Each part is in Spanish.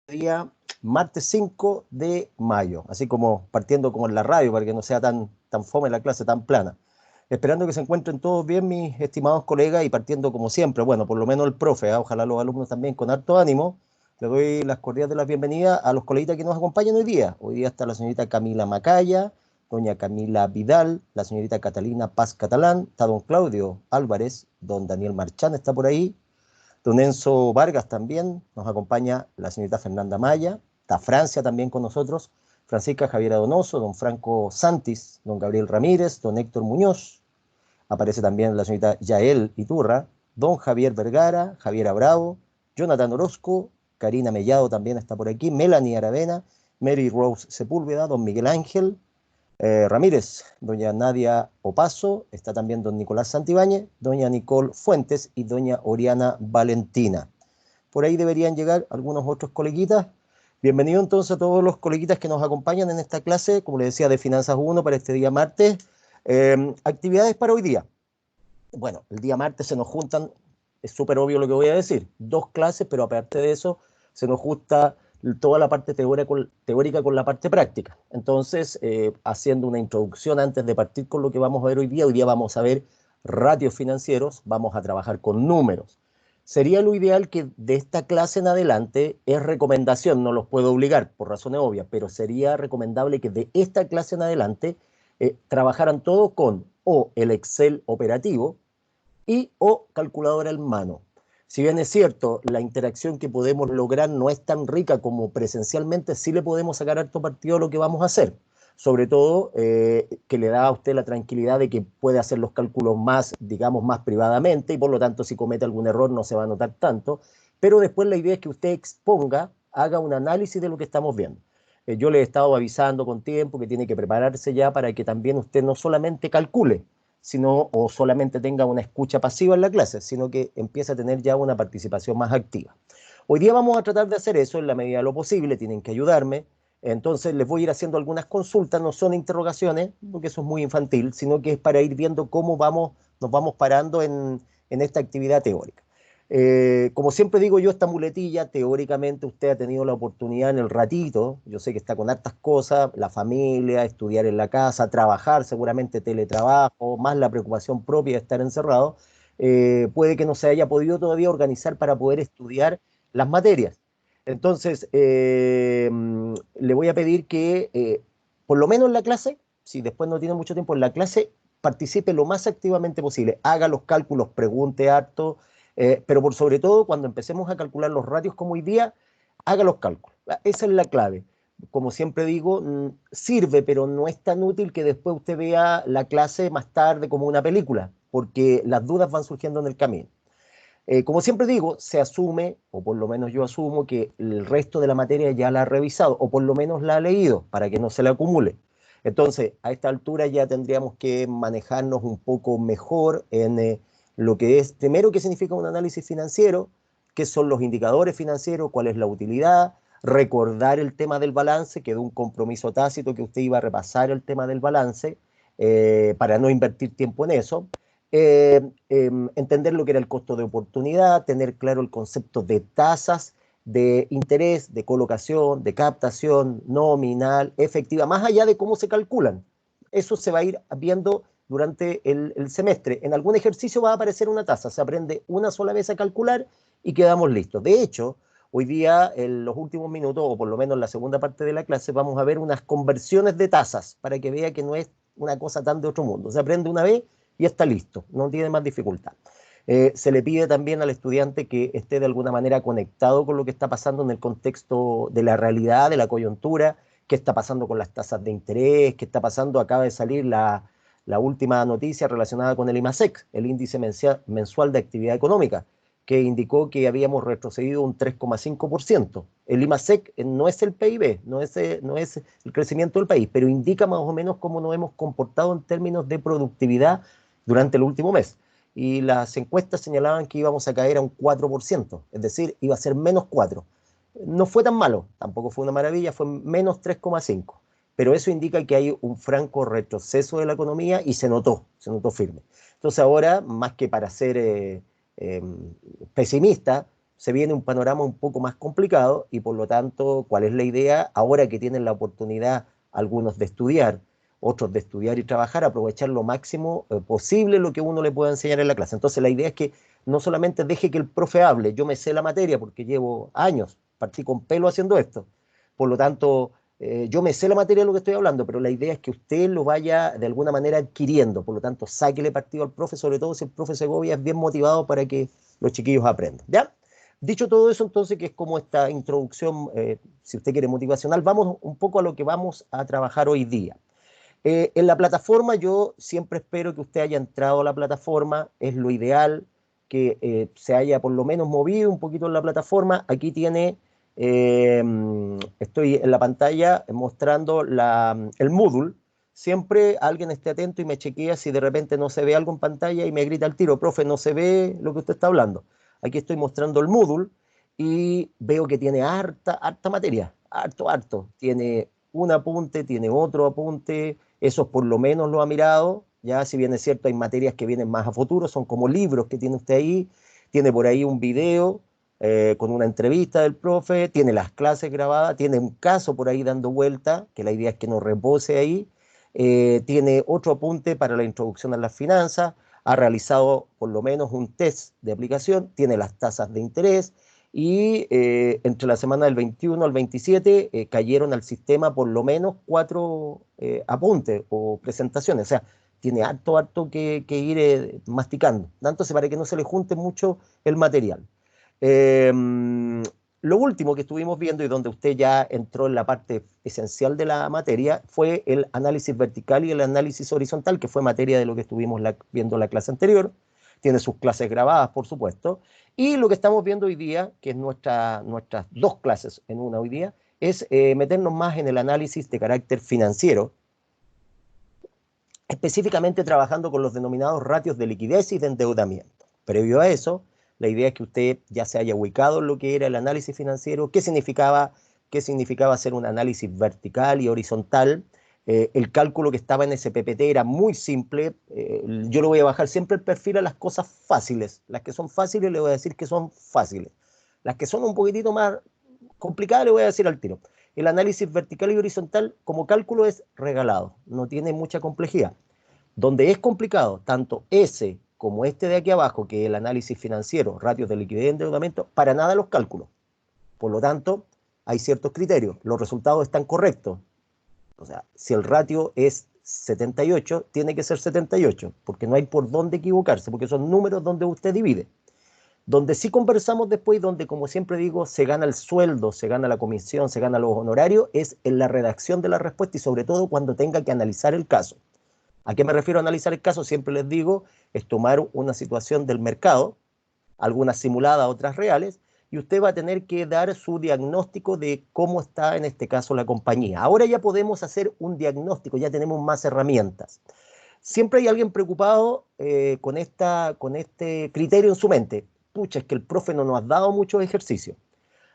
día martes 5 de mayo, así como partiendo como en la radio para que no sea tan fome la clase, tan plana. Esperando que se encuentren todos bien mis estimados colegas y partiendo como siempre, bueno, por lo menos el profe, ojalá los alumnos también con harto ánimo. Le doy las cordiales de la bienvenida a los coleguitas que nos acompañan hoy día. Hoy día está la señorita Camila Macaya, doña Camila Vidal, la señorita Catalina Paz Catalán, está don Claudio Álvarez, don Daniel Marchán está por ahí, don Enzo Vargas también, nos acompaña la señorita Fernanda Maya, está Francia también con nosotros, Francisca Javiera Donoso, don Franco Santis, don Gabriel Ramírez, don Héctor Muñoz, aparece también la señorita Yael Iturra, don Javier Vergara, Javiera Bravo, Jonathan Orozco, Karina Mellado también está por aquí, Melanie Aravena, Mary Rose Sepúlveda, don Miguel Ángel Ramírez, doña Nadia Opaso, está también don Nicolás Santibáñez, doña Nicole Fuentes y doña Oriana Valentina. Por ahí deberían llegar algunos otros coleguitas. Bienvenido entonces a todos los coleguitas que nos acompañan en esta clase, como les decía, de Finanzas 1 para este día martes. Actividades para hoy día. Bueno, el día martes se nos juntan, es súper obvio lo que voy a decir, dos clases, pero aparte de eso, se nos junta toda la parte teórica con la parte práctica. Entonces, haciendo una introducción antes de partir con lo que vamos a ver hoy día vamos a ver ratios financieros, vamos a trabajar con números. Sería lo ideal que de esta clase en adelante, es recomendación, no los puedo obligar por razones obvias, pero sería recomendable que de esta clase en adelante trabajaran todos con o el Excel operativo y o calculadora en mano. Si bien es cierto, la interacción que podemos lograr no es tan rica como presencialmente, sí le podemos sacar harto partido a lo que vamos a hacer. Sobre todo, que le da a usted la tranquilidad de que puede hacer los cálculos más, digamos, más privadamente y por lo tanto si comete algún error no se va a notar tanto. Pero después la idea es que usted exponga, haga un análisis de lo que estamos viendo. Yo le he estado avisando con tiempo que tiene que prepararse ya para que también usted no solamente calcule, sino o solamente tenga una escucha pasiva en la clase, sino que empiece a tener ya una participación más activa. Hoy día vamos a tratar de hacer eso en la medida de lo posible, tienen que ayudarme. Entonces les voy a ir haciendo algunas consultas, no son interrogaciones, porque eso es muy infantil, sino que es para ir viendo cómo nos vamos parando en esta actividad teórica. Como siempre digo yo, esta muletilla, teóricamente usted ha tenido la oportunidad en el ratito, yo sé que está con hartas cosas, la familia, estudiar en la casa, trabajar, seguramente teletrabajo, más la preocupación propia de estar encerrado, puede que no se haya podido todavía organizar para poder estudiar las materias. Entonces, le voy a pedir que, por lo menos en la clase, si después no tiene mucho tiempo en la clase, participe lo más activamente posible, haga los cálculos, pregunte harto, pero por sobre todo, cuando empecemos a calcular los ratios como hoy día, haga los cálculos. Esa es la clave. Como siempre digo, sirve, pero no es tan útil que después usted vea la clase más tarde como una película, porque las dudas van surgiendo en el camino. Como siempre digo, se asume, o por lo menos yo asumo, que el resto de la materia ya la ha revisado, o por lo menos la ha leído, para que no se le acumule. Entonces, a esta altura ya tendríamos que manejarnos un poco mejor en lo que es, primero, qué significa un análisis financiero, qué son los indicadores financieros, cuál es la utilidad, recordar el tema del balance, que de un compromiso tácito que usted iba a repasar el tema del balance, para no invertir tiempo en eso. Entender lo que era el costo de oportunidad, tener claro el concepto de tasas de interés, de colocación, de captación, nominal, efectiva, más allá de cómo se calculan. Eso se va a ir viendo durante el semestre. En algún ejercicio va a aparecer una tasa, se aprende una sola vez a calcular y quedamos listos. De hecho, hoy día, en los últimos minutos, o por lo menos en la segunda parte de la clase, vamos a ver unas conversiones de tasas para que vea que no es una cosa tan de otro mundo. Se aprende una vez y está listo, no tiene más dificultad. Se le pide también al estudiante que esté de alguna manera conectado con lo que está pasando en el contexto de la realidad, de la coyuntura, qué está pasando con las tasas de interés, qué está pasando, acaba de salir la última noticia relacionada con el IMASEC, el índice mensual de actividad económica, que indicó que habíamos retrocedido un 3,5%. El IMASEC no es el PIB, no es el crecimiento del país, pero indica más o menos cómo nos hemos comportado en términos de productividad durante el último mes. Y las encuestas señalaban que íbamos a caer a un 4%, es decir, iba a ser menos 4. No fue tan malo, tampoco fue una maravilla, fue menos 3,5. Pero eso indica que hay un franco retroceso de la economía y se notó firme. Entonces ahora, más que para ser pesimista, se viene un panorama un poco más complicado y por lo tanto, ¿cuál es la idea? Ahora que tienen la oportunidad algunos de estudiar, otros de estudiar y trabajar, aprovechar lo máximo posible lo que uno le pueda enseñar en la clase. Entonces la idea es que no solamente deje que el profe hable, yo me sé la materia porque llevo años, partí con pelo haciendo esto, por lo tanto, yo me sé la materia de lo que estoy hablando, pero la idea es que usted lo vaya de alguna manera adquiriendo, por lo tanto, sáquele partido al profe, sobre todo si el profe Segovia es bien motivado para que los chiquillos aprendan, ¿ya? Dicho todo eso, entonces, que es como esta introducción, si usted quiere, motivacional, vamos un poco a lo que vamos a trabajar hoy día. En la plataforma yo siempre espero que usted haya entrado a la plataforma, es lo ideal que se haya por lo menos movido un poquito en la plataforma. Aquí tiene, estoy en la pantalla mostrando el Moodle. Siempre alguien esté atento y me chequea si de repente no se ve algo en pantalla y me grita al tiro, profe, no se ve lo que usted está hablando. Aquí estoy mostrando el Moodle y veo que tiene harta materia, harto. Tiene un apunte, tiene otro apunte, esos por lo menos lo ha mirado, ya si bien es cierto hay materias que vienen más a futuro, son como libros que tiene usted ahí, tiene por ahí un video con una entrevista del profe, tiene las clases grabadas, tiene un caso por ahí dando vuelta, que la idea es que no repose ahí, tiene otro apunte para la introducción a las finanzas, ha realizado por lo menos un test de aplicación, tiene las tasas de interés, y entre la semana del 21 al 27 cayeron al sistema por lo menos 4 apuntes o presentaciones, o sea, tiene harto que ir masticando, entonces para que no se le junte mucho el material. Eh, lo último que estuvimos viendo y donde usted ya entró en la parte esencial de la materia fue el análisis vertical y el análisis horizontal, que fue materia de lo que estuvimos viendo en la clase anterior. Tiene sus clases grabadas, por supuesto. Y lo que estamos viendo hoy día, que es nuestras dos clases en una hoy día, es meternos más en el análisis de carácter financiero, específicamente trabajando con los denominados ratios de liquidez y de endeudamiento. Previo a eso, la idea es que usted ya se haya ubicado en lo que era el análisis financiero, qué significaba hacer un análisis vertical y horizontal. El cálculo que estaba en ese PPT era muy simple. Yo le voy a bajar siempre el perfil a las cosas fáciles. Las que son fáciles le voy a decir que son fáciles. Las que son un poquitito más complicadas le voy a decir al tiro. El análisis vertical y horizontal como cálculo es regalado, no tiene mucha complejidad. Donde es complicado, tanto ese como este de aquí abajo, que es el análisis financiero, ratios de liquidez y endeudamiento, para nada los cálculos. Por lo tanto, hay ciertos criterios. Los resultados están correctos. O sea, si el ratio es 78, tiene que ser 78, porque no hay por dónde equivocarse, porque son números donde usted divide. Donde sí conversamos después, donde como siempre digo, se gana el sueldo, se gana la comisión, se gana los honorarios, es en la redacción de la respuesta y sobre todo cuando tenga que analizar el caso. ¿A qué me refiero a analizar el caso? Siempre les digo, es tomar una situación del mercado, algunas simuladas, otras reales, y usted va a tener que dar su diagnóstico de cómo está en este caso la compañía. Ahora ya podemos hacer un diagnóstico, ya tenemos más herramientas. Siempre hay alguien preocupado con este criterio en su mente. Pucha, es que el profe no nos ha dado muchos ejercicios.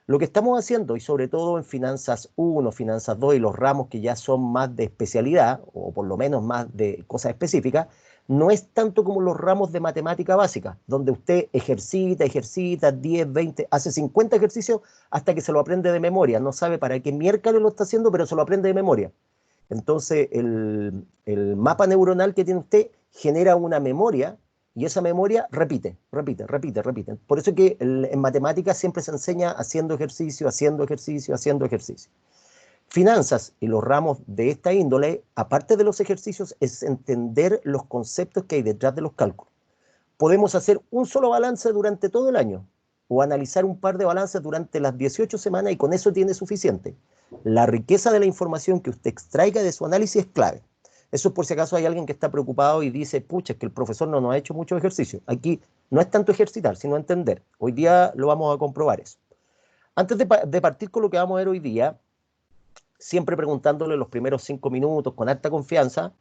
Lo que estamos haciendo, y sobre todo en Finanzas 1, Finanzas 2 y los ramos que ya son más de especialidad, o por lo menos más de cosas específicas, no es tanto como los ramos de matemática básica, donde usted ejercita 10, 20, hace 50 ejercicios hasta que se lo aprende de memoria. No sabe para qué miércoles lo está haciendo, pero se lo aprende de memoria. Entonces, el mapa neuronal que tiene usted genera una memoria y esa memoria repite. Por eso es que en matemáticas siempre se enseña haciendo ejercicio, haciendo ejercicio, haciendo ejercicio. Finanzas y los ramos de esta índole, aparte de los ejercicios, es entender los conceptos que hay detrás de los cálculos. Podemos hacer un solo balance durante todo el año o analizar un par de balances durante las 18 semanas y con eso tiene suficiente. La riqueza de la información que usted extraiga de su análisis es clave. Eso es por si acaso hay alguien que está preocupado y dice, pucha, es que el profesor no nos ha hecho mucho ejercicio. Aquí no es tanto ejercitar, sino entender. Hoy día lo vamos a comprobar eso. Antes de partir con lo que vamos a ver hoy día, siempre preguntándole los primeros 5 minutos con alta confianza,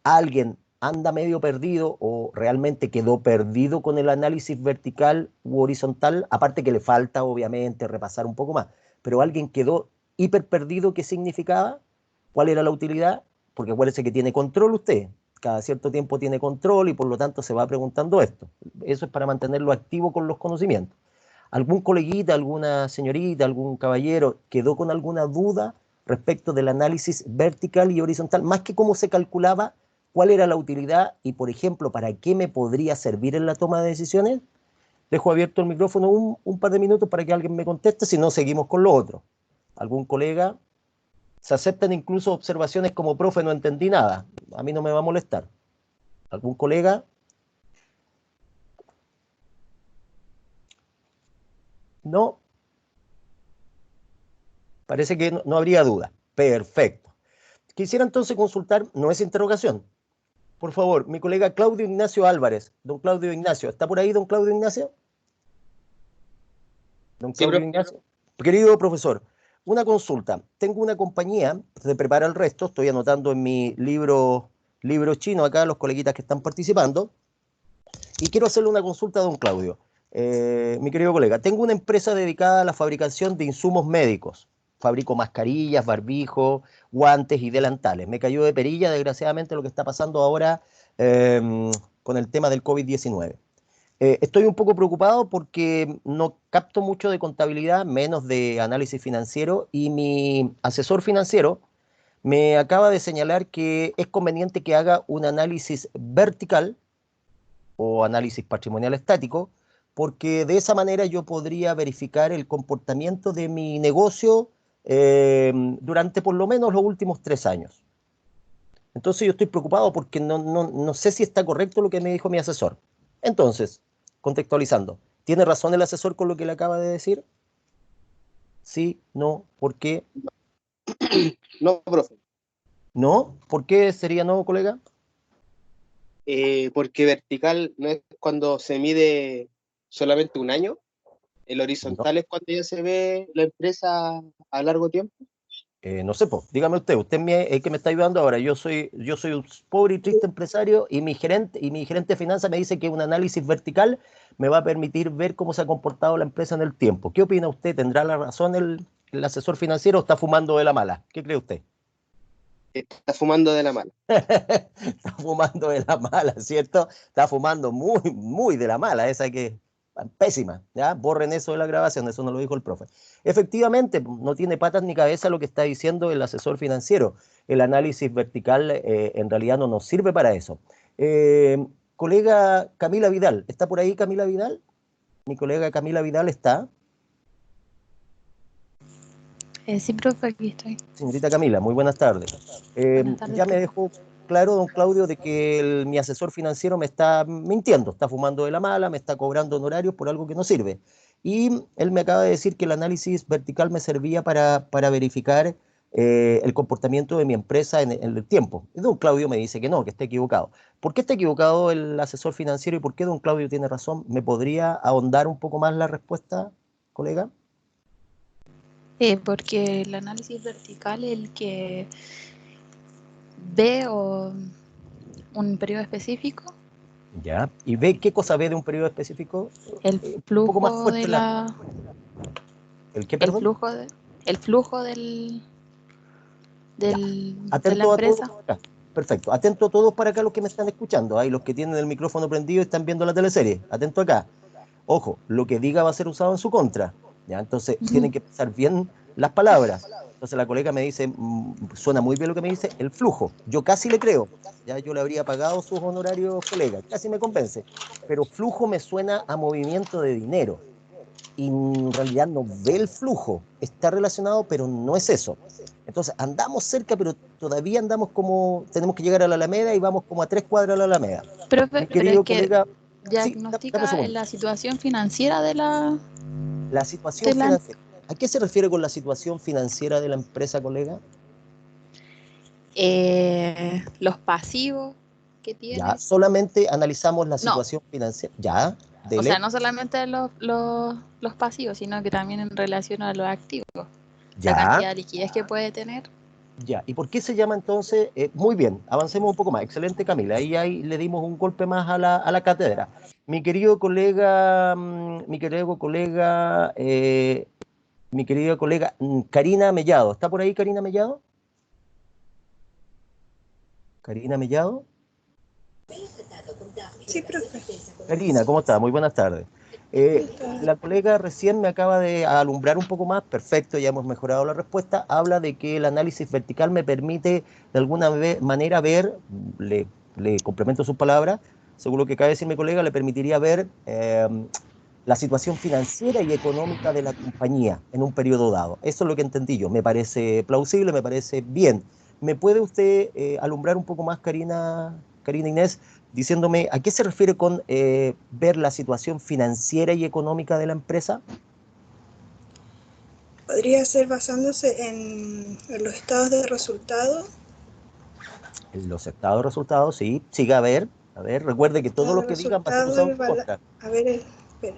¿alguien anda medio perdido o realmente quedó perdido con el análisis vertical u horizontal? Aparte que le falta, obviamente, repasar un poco más. Pero alguien quedó hiper perdido, ¿qué significaba? ¿Cuál era la utilidad? Porque acuérdense que tiene control usted. Cada cierto tiempo tiene control y por lo tanto se va preguntando esto. Eso es para mantenerlo activo con los conocimientos. ¿Algún coleguita, alguna señorita, algún caballero quedó con alguna duda respecto del análisis vertical y horizontal? Más que cómo se calculaba, cuál era la utilidad y, por ejemplo, para qué me podría servir en la toma de decisiones. Dejo abierto el micrófono un par de minutos para que alguien me conteste, si no, seguimos con lo otro. ¿Algún colega? Se aceptan incluso observaciones como profe, no entendí nada. A mí no me va a molestar. ¿Algún colega? No, parece que no habría duda. Perfecto. Quisiera entonces consultar, no es interrogación. Por favor, mi colega Claudio Ignacio Álvarez. Don Claudio Ignacio, ¿está por ahí don Claudio Ignacio? Don Sí, Claudio profe. Ignacio. Querido profesor, una consulta. Tengo una compañía, se prepara el resto, estoy anotando en mi libro chino acá los coleguitas que están participando, y quiero hacerle una consulta a don Claudio. Mi querido colega, tengo una empresa dedicada a la fabricación de insumos médicos. Fabrico mascarillas, barbijos, guantes y delantales. Me cayó de perilla, desgraciadamente, lo que está pasando ahora con el tema del COVID-19. Estoy un poco preocupado porque no capto mucho de contabilidad, menos de análisis financiero, y mi asesor financiero me acaba de señalar que es conveniente que haga un análisis vertical o análisis patrimonial estático, porque de esa manera yo podría verificar el comportamiento de mi negocio durante por lo menos los últimos 3 años. Entonces yo estoy preocupado porque no sé si está correcto lo que me dijo mi asesor. Entonces, contextualizando, ¿tiene razón el asesor con lo que le acaba de decir? Sí, no, ¿por qué? No, profe. ¿No? ¿Por qué sería no, colega? Porque vertical no es cuando se mide solamente un año, el No, horizontal es cuando ya se ve la empresa a largo tiempo. no sé, po, dígame usted es el que me está ayudando ahora. Yo soy un pobre y triste empresario y mi gerente de finanzas me dice que un análisis vertical me va a permitir ver cómo se ha comportado la empresa en el tiempo. ¿Qué opina usted? ¿Tendrá la razón el asesor financiero o está fumando de la mala? ¿Qué cree usted? Está fumando de la mano. Está fumando de la mala, ¿cierto? Está fumando muy, muy de la mala, esa que pésima, ¿ya? Borren eso de la grabación, eso no lo dijo el profe. Efectivamente, no tiene patas ni cabeza lo que está diciendo el asesor financiero. El análisis vertical en realidad no nos sirve para eso. Eh, Colega Camila Vidal, ¿está por ahí Camila Vidal? Mi colega Camila Vidal está. Sí, profe, aquí estoy. Señorita Camila, muy buenas tardes. Buenas tardes, Ya me profe. dejó claro, don Claudio, de que mi asesor financiero me está mintiendo, está fumando de la mala, me está cobrando honorarios por algo que no sirve. Y él me acaba de decir que el análisis vertical me servía para verificar el comportamiento de mi empresa en el tiempo. Y don Claudio me dice que no, que está equivocado. ¿Por qué está equivocado el asesor financiero y por qué don Claudio tiene razón? ¿Me podría ahondar un poco más la respuesta, colega? Porque el análisis vertical es el que ve un periodo específico, Ya. ¿Y ve qué cosa ve de un periodo específico? el Un poco más flujo de fuerte la... la, ¿El qué, el perdón? flujo de, el flujo Ya. de la Atento a todos empresa. acá. Perfecto. Atento a todos para acá los que me están escuchando. Ahí los que tienen el micrófono prendido y están viendo la teleserie. Atento acá. Ojo, lo que diga va a ser usado en su contra. ¿Ya? Entonces, Ujú. tienen que pensar bien las palabras. Entonces, la colega me dice, suena muy bien lo que me dice, el flujo. Yo casi le creo. Ya yo le habría pagado sus honorarios, colega. Casi me convence. Pero flujo me suena a movimiento de dinero. Y en realidad no ve el flujo. Está relacionado, pero no es eso. Entonces, andamos cerca, pero todavía andamos como, tenemos que llegar a la Alameda y vamos como a 3 cuadras a la Alameda. Mi Profe, pero es querido que colega, sí, dame un diagnostica en segundo. la situación financiera de La situación de la, financiera. ¿A qué se refiere con la situación financiera de la empresa, colega? los pasivos que Ya, tiene. solamente analizamos la No, situación financiera. Ya, o sea, dele. no solamente los pasivos, sino que también en relación a los activos. La Ya, cantidad de liquidez que puede tener. ya. ¿Y por qué se llama entonces? Muy bien, avancemos un poco más. Excelente, Camila. Ahí le dimos un golpe más a la cátedra. Mi querido colega, Karina Mellado. ¿Está por ahí Karina Mellado? Karina Mellado. Sí, profe. Karina, ¿cómo está? Muy buenas tardes. La colega recién me acaba de alumbrar un poco más, perfecto, ya hemos mejorado la respuesta, habla de que el análisis vertical me permite de alguna manera ver, le complemento sus palabras, según lo que acaba de decir mi colega, le permitiría ver la situación financiera y económica de la compañía en un periodo dado. Eso es lo que entendí yo, me parece plausible, me parece bien. ¿Me puede usted alumbrar un poco más, Karina Inés, diciéndome a qué se refiere con ver la situación financiera y económica de la empresa? Podría ser basándose en los estados de resultado. Los estados de resultados, sí, siga a ver, recuerde que todo Estado lo de que digan va a ser resultado usado en del su contra. a ver, espere.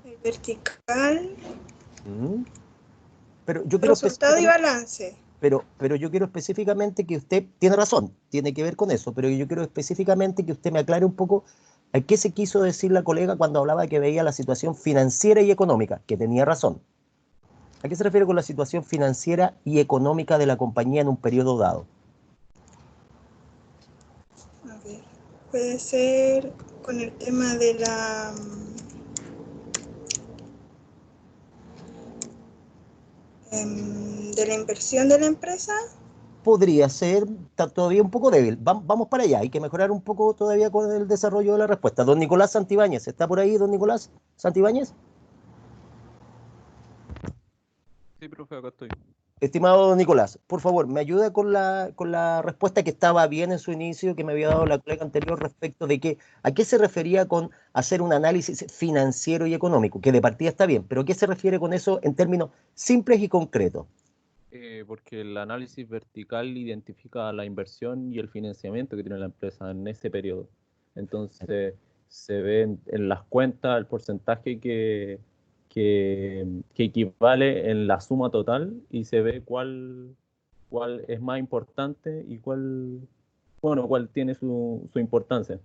El vertical, ¿Mm? Pero yo quiero resultado y específicamente, balance. pero yo quiero específicamente que usted, tiene razón, tiene que ver con eso, pero yo quiero específicamente que usted me aclare un poco a qué se quiso decir la colega cuando hablaba de que veía la situación financiera y económica, que tenía razón. ¿A qué se refiere con la situación financiera y económica de la compañía en un periodo dado? A ver, puede ser con el tema de la inversión de la empresa. Podría ser, está todavía un poco débil. Vamos para allá, hay que mejorar un poco todavía con el desarrollo de la respuesta. Don Nicolás Santibáñez, ¿está por ahí, don Nicolás Santibáñez? Sí, profe, acá estoy. Estimado don Nicolás, por favor, me ayuda con la respuesta que estaba bien en su inicio, que me había dado la colega anterior respecto de que a qué se refería con hacer un análisis financiero y económico, que de partida está bien, pero ¿qué se refiere con eso en términos simples y concretos? Porque el análisis vertical identifica la inversión y el financiamiento que tiene la empresa en ese periodo. Entonces, se ve en las cuentas el porcentaje que equivale en la suma total y se ve cuál es más importante y cuál tiene su importancia.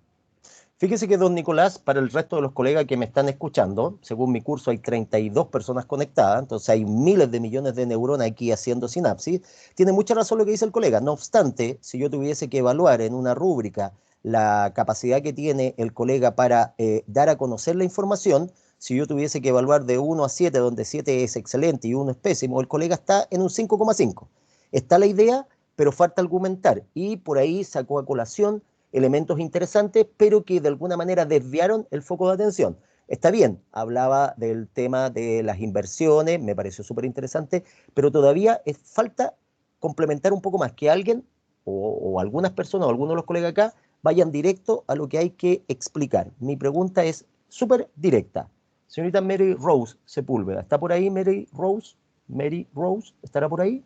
Fíjese que don Nicolás, para el resto de los colegas que me están escuchando, según mi curso hay 32 personas conectadas, entonces hay miles de millones de neuronas aquí haciendo sinapsis, tiene mucha razón lo que dice el colega. No obstante, si yo tuviese que evaluar en una rúbrica la capacidad que tiene el colega para dar a conocer la información, si yo tuviese que evaluar de 1 a 7, donde 7 es excelente y 1 es pésimo, el colega está en un 5,5. Está la idea, pero falta argumentar. Y por ahí sacó a colación elementos interesantes, pero que de alguna manera desviaron el foco de atención. Está bien, hablaba del tema de las inversiones, me pareció súper interesante, pero todavía falta complementar un poco más, que alguien o algunas personas o algunos de los colegas acá vayan directo a lo que hay que explicar. Mi pregunta es súper directa. Señorita Mary Rose Sepúlveda, ¿está por ahí Mary Rose? Mary Rose, ¿estará por ahí?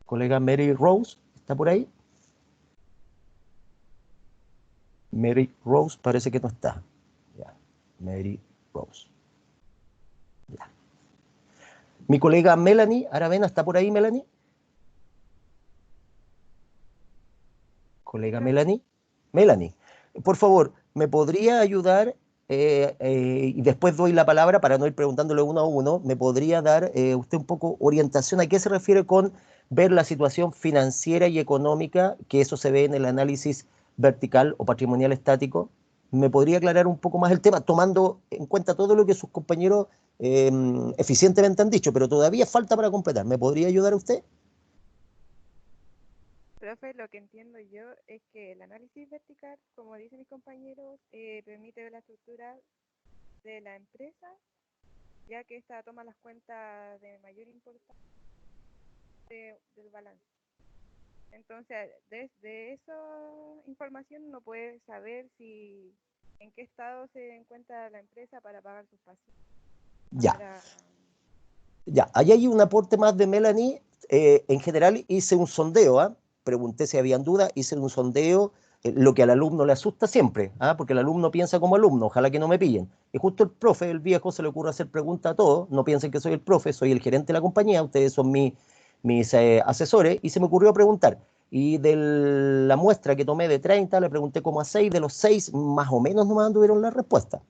Colega Mary Rose, ¿está por ahí? Mary Rose parece que no está. Ya. Mary Rose. Ya. Mi colega Melanie Aravena, ¿está por ahí, Melanie? Colega Melanie. Melanie, por favor, ¿me podría ayudar? Y después doy la palabra para no ir preguntándole uno a uno. ¿Me podría dar usted un poco orientación a qué se refiere con ver la situación financiera y económica, que eso se ve en el análisis vertical o patrimonial estático? ¿Me podría aclarar un poco más el tema, tomando en cuenta todo lo que sus compañeros eficientemente han dicho, pero todavía falta para completar? ¿Me podría ayudar usted? Profe, lo que entiendo yo es que el análisis vertical, como dicen mis compañeros, permite ver la estructura de la empresa, ya que esta toma las cuentas de mayor importancia del balance. Entonces, desde esa información uno puede saber si en qué estado se encuentra la empresa para pagar sus pacientes. Ya. Para... Ya, ahí hay un aporte más de Melanie. En general hice un sondeo, ¿ah? Pregunté si habían dudas, hice un sondeo, lo que al alumno le asusta siempre, ¿ah? Porque el alumno piensa como alumno, ojalá que no me pillen. Y justo el profe, el viejo, se le ocurre hacer preguntas a todos, no piensen que soy el profe, soy el gerente de la compañía, ustedes son mis asesores, y se me ocurrió preguntar. Y de la muestra que tomé de 30, le pregunté como a 6, de los 6 más o menos no me tuvieron la respuesta.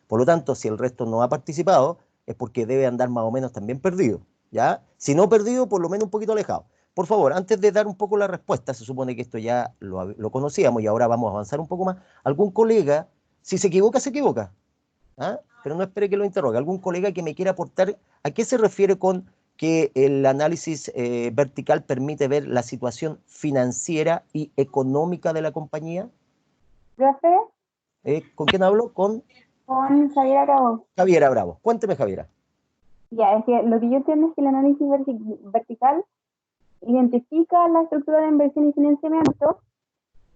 Por lo tanto, si el resto no ha participado, es porque debe andar más o menos también perdido, ¿ya? Si no perdido, por lo menos un poquito alejado. por favor, antes de dar un poco la respuesta, se supone que esto ya lo conocíamos y ahora vamos a avanzar un poco más. ¿Algún colega, si se equivoca, se equivoca? ¿Ah? Pero no espere que lo interrogue. ¿Algún colega que me quiera aportar a qué se refiere con que el análisis vertical permite ver la situación financiera y económica de la compañía? Profe, ¿Con quién hablo? Con con Javier Bravo. Javiera Bravo. Cuénteme, Javiera. Ya, es que lo que yo entiendo es que el análisis vertical identifica la estructura de inversión y financiamiento,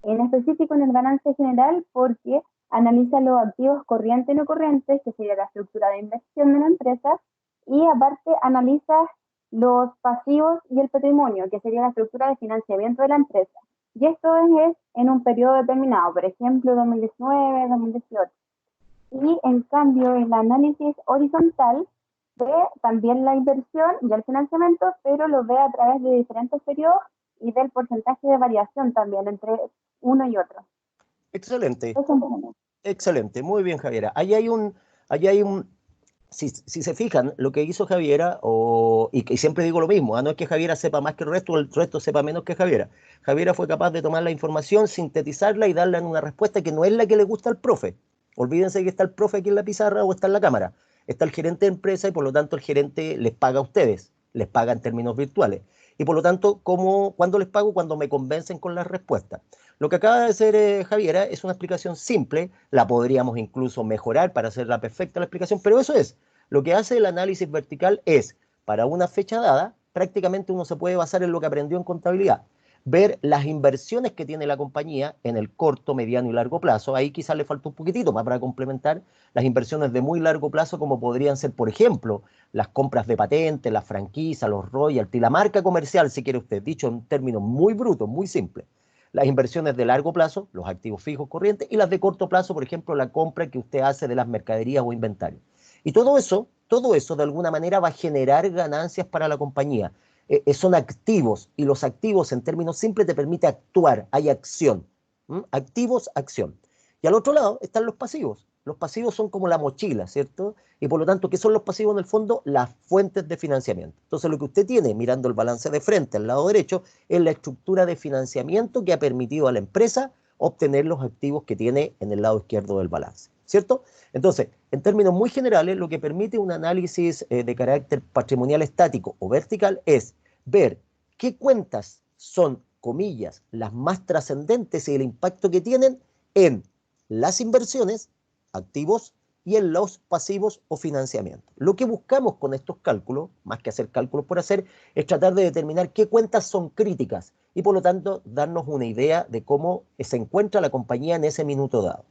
en específico en el balance general, porque analiza los activos corrientes y no corrientes, que sería la estructura de inversión de la empresa, y aparte analiza los pasivos y el patrimonio, que sería la estructura de financiamiento de la empresa. Y esto es en un periodo determinado, por ejemplo, 2019, 2018. Y en cambio, el análisis horizontal ve también la inversión y el financiamiento, pero lo ve a través de diferentes periodos y del porcentaje de variación también entre uno y otro. Excelente. Eso Excelente. Muy bien, Javiera. Ahí hay un, si se fijan, lo que hizo Javiera, y siempre digo lo mismo, no es que Javiera sepa más que el resto sepa menos que Javiera. Javiera fue capaz de tomar la información, sintetizarla y darle una respuesta que no es la que le gusta al profe. Olvídense que está el profe aquí en la pizarra o está en la cámara. Está el gerente de empresa y por lo tanto el gerente les paga a ustedes, les paga en términos virtuales. Y por lo tanto, ¿cuándo les pago? Cuando me convencen con las respuestas. Lo que acaba de hacer Javiera es una explicación simple, la podríamos incluso mejorar para hacerla perfecta la explicación, pero eso es, lo que hace el análisis vertical es, para una fecha dada, prácticamente uno se puede basar en lo que aprendió en contabilidad, ver las inversiones que tiene la compañía en el corto, mediano y largo plazo. Ahí quizás le falta un poquitito más para complementar las inversiones de muy largo plazo, como podrían ser, por ejemplo, las compras de patentes, las franquicias, los royalties, la marca comercial, si quiere usted, dicho en términos muy brutos, muy simples. Las inversiones de largo plazo, los activos fijos corrientes, y las de corto plazo, por ejemplo, la compra que usted hace de las mercaderías o inventarios. Y todo eso de alguna manera va a generar ganancias para la compañía. Son activos, y los activos en términos simples te permite actuar, hay acción. Activos, acción. Y al otro lado están los pasivos. Los pasivos son como la mochila, ¿cierto? Y por lo tanto, ¿qué son los pasivos en el fondo? Las fuentes de financiamiento. Entonces, lo que usted tiene, mirando el balance de frente al lado derecho, es la estructura de financiamiento que ha permitido a la empresa obtener los activos que tiene en el lado izquierdo del balance, ¿cierto? Entonces, en términos muy generales, lo que permite un análisis de carácter patrimonial estático o vertical es ver qué cuentas son, comillas, las más trascendentes y el impacto que tienen en las inversiones, activos, y en los pasivos o financiamientos. Lo que buscamos con estos cálculos, más que hacer cálculos por hacer, es tratar de determinar qué cuentas son críticas y por lo tanto darnos una idea de cómo se encuentra la compañía en ese minuto dado.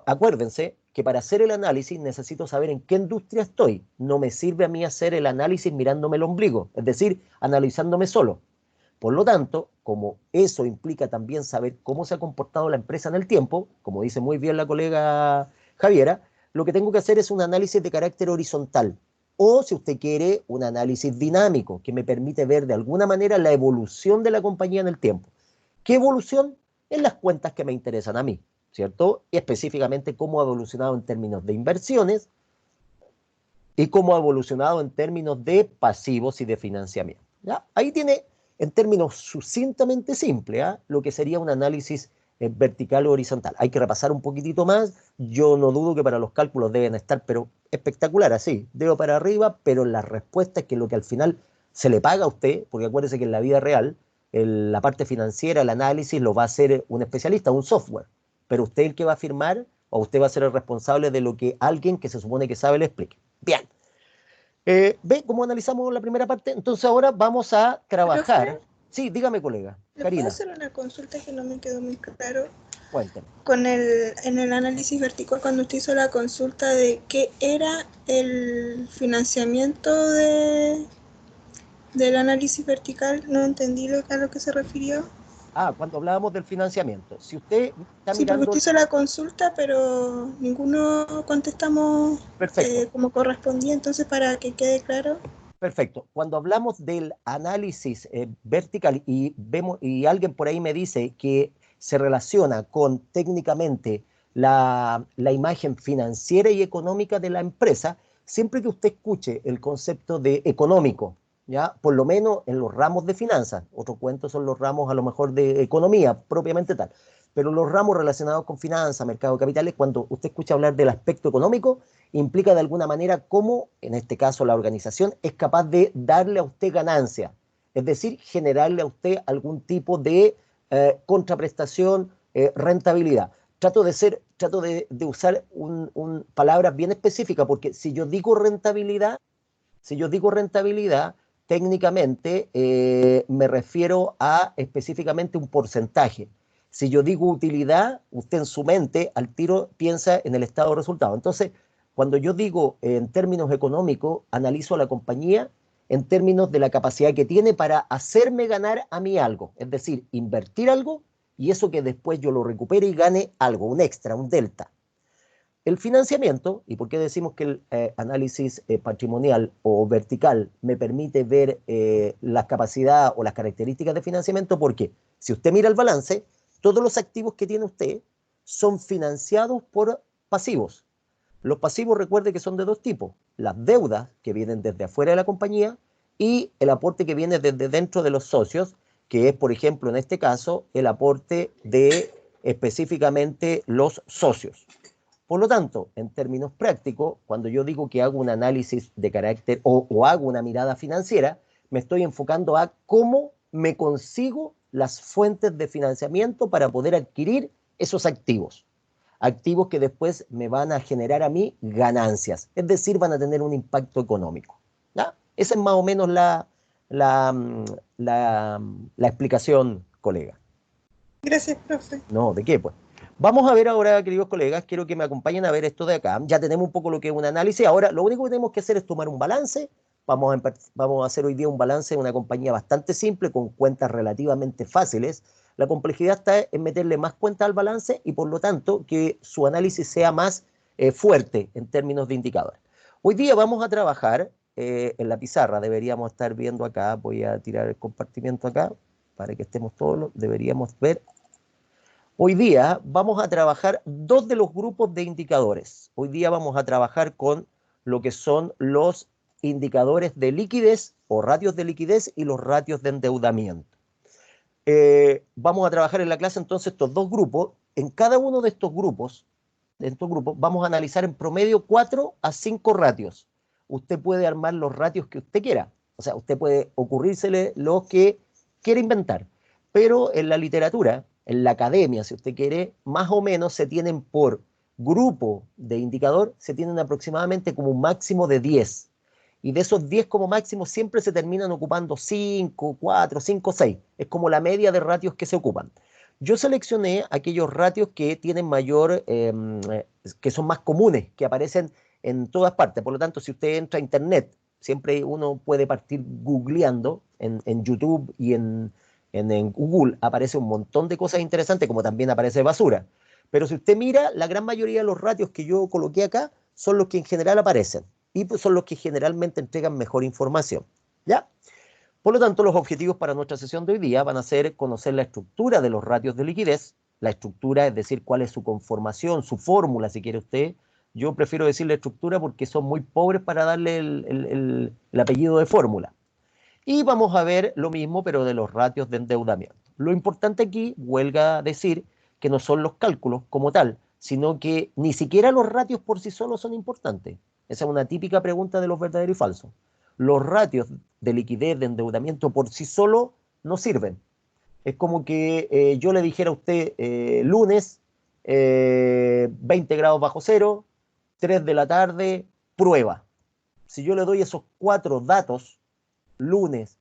Acuérdense que para hacer el análisis necesito saber en qué industria estoy. No me sirve a mí hacer el análisis mirándome el ombligo, es decir, analizándome solo. Por lo tanto, como eso implica también saber cómo se ha comportado la empresa en el tiempo, como dice muy bien la colega Javiera, lo que tengo que hacer es un análisis de carácter horizontal. O, si usted quiere, un análisis dinámico, que me permite ver de alguna manera la evolución de la compañía en el tiempo. ¿Qué evolución? En las cuentas que me interesan a mí, ¿cierto? Y específicamente cómo ha evolucionado en términos de inversiones y cómo ha evolucionado en términos de pasivos y de financiamiento. ¿Ya? Ahí tiene, en términos sucintamente simples, lo que sería un análisis vertical o horizontal. Hay que repasar un poquitito más. Yo no dudo que para los cálculos deben estar, pero espectacular, así, dedo para arriba, pero la respuesta es que lo que al final se le paga a usted, porque acuérdese que en la vida real, la parte financiera, el análisis, lo va a hacer un especialista, un software. Pero usted el que va a firmar, o usted va a ser el responsable de lo que alguien que se supone que sabe le explique. Bien. ¿Ve cómo analizamos la primera parte? Entonces ahora vamos a trabajar. ¿Profe? Sí, dígame, colega. ¿Le Karina, puedo hacer una consulta que no me quedó muy claro? cuéntame. En el análisis vertical, cuando usted hizo la consulta de qué era el financiamiento del análisis vertical, no entendí a lo que se refirió. Cuando hablábamos del financiamiento. Si usted está Sí, porque mirando... usted hizo la consulta, pero ninguno contestamos Perfecto, como correspondía, entonces para que quede claro. perfecto. Cuando hablamos del análisis vertical y alguien por ahí me dice que se relaciona con técnicamente la imagen financiera y económica de la empresa, siempre que usted escuche el concepto de económico ¿ya? Por lo menos en los ramos de finanzas. Otro cuento son los ramos a lo mejor de economía propiamente tal. Pero los ramos relacionados con finanzas, mercado de capitales, cuando usted escucha hablar del aspecto económico, implica de alguna manera cómo, en este caso, la organización es capaz de darle a usted ganancia, es decir, generarle a usted algún tipo de contraprestación, rentabilidad. Trato de usar palabras bien específicas, porque si yo digo rentabilidad, técnicamente me refiero a específicamente un porcentaje. Si yo digo utilidad, usted en su mente al tiro piensa en el estado de resultado. Entonces, cuando yo digo en términos económicos, analizo a la compañía en términos de la capacidad que tiene para hacerme ganar a mí algo. Es decir, invertir algo y eso que después yo lo recupere y gane algo, un extra, un delta. El financiamiento, y por qué decimos que el análisis patrimonial o vertical me permite ver las capacidades o las características de financiamiento, porque si usted mira el balance, todos los activos que tiene usted son financiados por pasivos. Los pasivos, recuerde que son de dos tipos: las deudas que vienen desde afuera de la compañía y el aporte que viene desde dentro de los socios, que es, por ejemplo, en este caso, el aporte de específicamente los socios. Por lo tanto, en términos prácticos, cuando yo digo que hago un análisis de carácter o hago una mirada financiera, me estoy enfocando a cómo me consigo las fuentes de financiamiento para poder adquirir esos activos. Activos que después me van a generar a mí ganancias, es decir, van a tener un impacto económico. ¿Ya? Esa es más o menos la explicación, colega. Gracias, profe. No, ¿de qué pues? Vamos a ver ahora, queridos colegas, quiero que me acompañen a ver esto de acá. Ya tenemos un poco lo que es un análisis. Ahora, lo único que tenemos que hacer es tomar un balance. Vamos a hacer hoy día un balance de una compañía bastante simple, con cuentas relativamente fáciles. La complejidad está en meterle más cuentas al balance y, por lo tanto, que su análisis sea más fuerte en términos de indicadores. Hoy día vamos a trabajar en la pizarra. Deberíamos estar viendo acá. Voy a tirar el compartimiento acá para que estemos todos. Deberíamos ver. Hoy día vamos a trabajar dos de los grupos de indicadores. Hoy día vamos a trabajar con lo que son los indicadores de liquidez o ratios de liquidez y los ratios de endeudamiento. Vamos a trabajar en la clase entonces estos dos grupos. En cada uno de estos grupos, vamos a analizar en promedio 4 a 5 ratios. Usted puede armar los ratios que usted quiera. O sea, usted puede ocurrírsele los que quiera inventar. Pero en la literatura, en la academia, si usted quiere, más o menos se tienen por grupo de indicador, se tienen aproximadamente como un máximo de 10. Y de esos 10 como máximo siempre se terminan ocupando 5, 4, 5, 6. Es como la media de ratios que se ocupan. Yo seleccioné aquellos ratios que tienen mayor, que son más comunes, que aparecen en todas partes. Por lo tanto, si usted entra a internet, siempre uno puede partir googleando en YouTube y en Google aparece un montón de cosas interesantes, como también aparece basura. Pero si usted mira, la gran mayoría de los ratios que yo coloqué acá son los que en general aparecen y pues son los que generalmente entregan mejor información. ¿Ya? Por lo tanto, los objetivos para nuestra sesión de hoy día van a ser conocer la estructura de los ratios de liquidez, la estructura, es decir, cuál es su conformación, su fórmula, si quiere usted. Yo prefiero decirle estructura porque son muy pobres para darle el apellido de fórmula. Y vamos a ver lo mismo, pero de los ratios de endeudamiento. Lo importante aquí, huelga decir, que no son los cálculos como tal, sino que ni siquiera los ratios por sí solos son importantes. Esa es una típica pregunta de los verdaderos y falsos. Los ratios de liquidez, de endeudamiento por sí solos no sirven. Es como que yo le dijera a usted lunes, 20 grados bajo cero, 3 de la tarde, prueba. Si yo le doy esos 4 datos, lunes,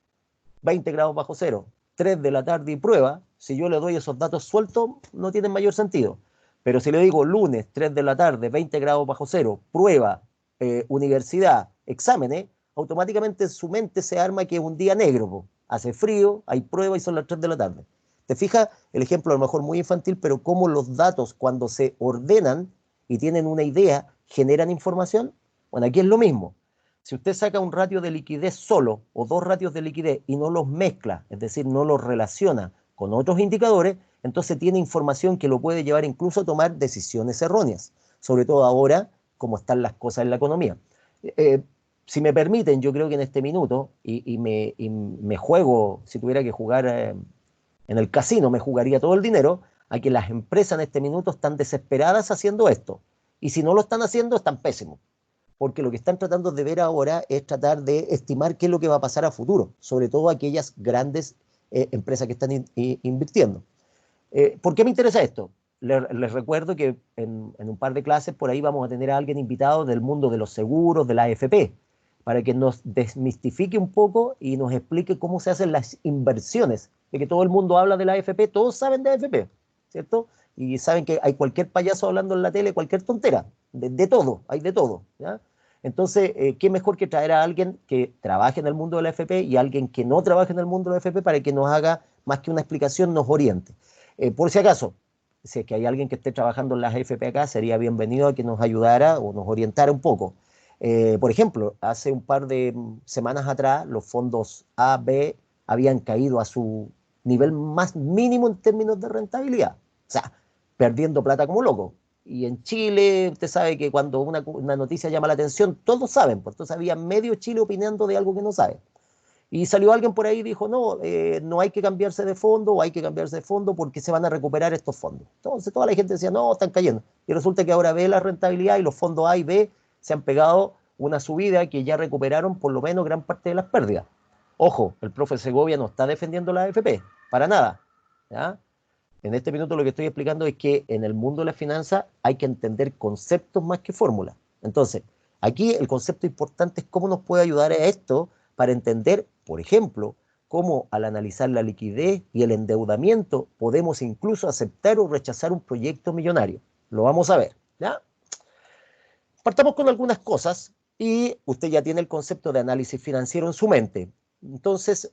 20 grados bajo cero, 3 de la tarde y prueba, si yo le doy esos datos sueltos, no tienen mayor sentido. Pero si le digo lunes, 3 de la tarde, 20 grados bajo cero, prueba, universidad, exámenes, automáticamente en su mente se arma que es un día negro, po. Hace frío, hay prueba y son las 3 de la tarde. ¿Te fijas? El ejemplo a lo mejor muy infantil, pero cómo los datos cuando se ordenan y tienen una idea, generan información. Bueno, aquí es lo mismo. Si usted saca un ratio de liquidez solo o 2 ratios de liquidez y no los mezcla, es decir, no los relaciona con otros indicadores, entonces tiene información que lo puede llevar incluso a tomar decisiones erróneas, sobre todo ahora como están las cosas en la economía. si me permiten, yo creo que en este minuto, y me juego, si tuviera que jugar en el casino, me jugaría todo el dinero a que las empresas en este minuto están desesperadas haciendo esto. Y si no lo están haciendo, están pésimos. Porque lo que están tratando de ver ahora es tratar de estimar qué es lo que va a pasar a futuro, sobre todo aquellas grandes empresas que están invirtiendo. ¿Por qué me interesa esto? Les recuerdo que en un par de clases por ahí vamos a tener a alguien invitado del mundo de los seguros, de la AFP, para que nos desmistifique un poco y nos explique cómo se hacen las inversiones. De que todo el mundo habla de la AFP, todos saben de AFP, ¿cierto? Y saben que hay cualquier payaso hablando en la tele, cualquier tontera, de todo, hay de todo, ¿ya? Entonces, ¿qué mejor que traer a alguien que trabaje en el mundo de la AFP y a alguien que no trabaje en el mundo de la AFP para que nos haga, más que una explicación, nos oriente? Por si acaso, si es que hay alguien que esté trabajando en las AFP acá, sería bienvenido a que nos ayudara o nos orientara un poco. Por ejemplo, hace un par de semanas atrás, los fondos A, B habían caído a su nivel más mínimo en términos de rentabilidad. O sea, perdiendo plata como loco. Y en Chile, usted sabe que cuando una noticia llama la atención, todos saben, pues entonces había medio Chile opinando de algo que no sabe. Y salió alguien por ahí y dijo, no, no hay que cambiarse de fondo o hay que cambiarse de fondo porque se van a recuperar estos fondos. Entonces toda la gente decía, no, están cayendo. Y resulta que ahora ve la rentabilidad y los fondos A y B se han pegado una subida que ya recuperaron por lo menos gran parte de las pérdidas. Ojo, el profe Segovia no está defendiendo la AFP, para nada, ¿ya? En este minuto lo que estoy explicando es que en el mundo de la finanza hay que entender conceptos más que fórmulas. Entonces, aquí el concepto importante es cómo nos puede ayudar a esto para entender, por ejemplo, cómo al analizar la liquidez y el endeudamiento podemos incluso aceptar o rechazar un proyecto millonario. Lo vamos a ver, ¿ya? Partamos con algunas cosas y usted ya tiene el concepto de análisis financiero en su mente. Entonces,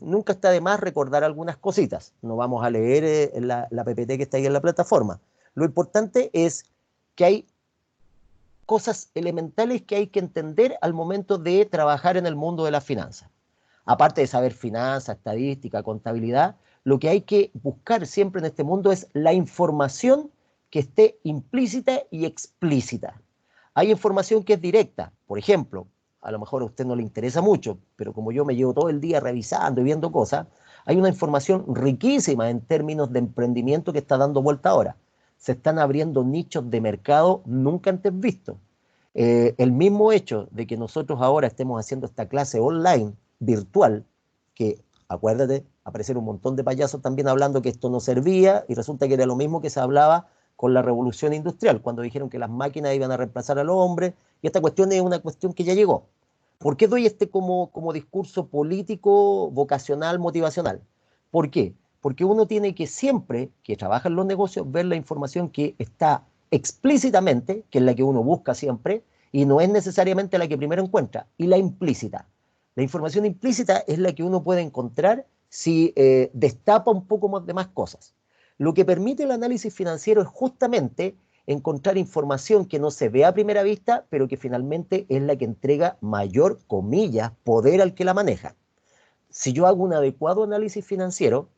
nunca está de más recordar algunas cositas. No vamos a leer la PPT que está ahí en la plataforma. Lo importante es que hay cosas elementales que hay que entender al momento de trabajar en el mundo de las finanzas. Aparte de saber finanzas, estadística, contabilidad, lo que hay que buscar siempre en este mundo es la información que esté implícita y explícita. Hay información que es directa, por ejemplo, a lo mejor a usted no le interesa mucho, pero como yo me llevo todo el día revisando y viendo cosas, hay una información riquísima en términos de emprendimiento que está dando vuelta ahora. Se están abriendo nichos de mercado nunca antes vistos. El mismo hecho de que nosotros ahora estemos haciendo esta clase online, virtual, que acuérdate, aparecieron un montón de payasos también hablando que esto no servía y resulta que era lo mismo que se hablaba con la revolución industrial, cuando dijeron que las máquinas iban a reemplazar a los hombres, y esta cuestión es una cuestión que ya llegó. ¿Por qué doy este como discurso político, vocacional, motivacional? ¿Por qué? Porque uno tiene que siempre, que trabaja en los negocios, ver la información que está explícitamente, que es la que uno busca siempre, y no es necesariamente la que primero encuentra, y la implícita. La información implícita es la que uno puede encontrar si destapa un poco más de más cosas. Lo que permite el análisis financiero es justamente encontrar información que no se ve a primera vista, pero que finalmente es la que entrega mayor, comillas, poder al que la maneja. Si yo hago un adecuado análisis financiero,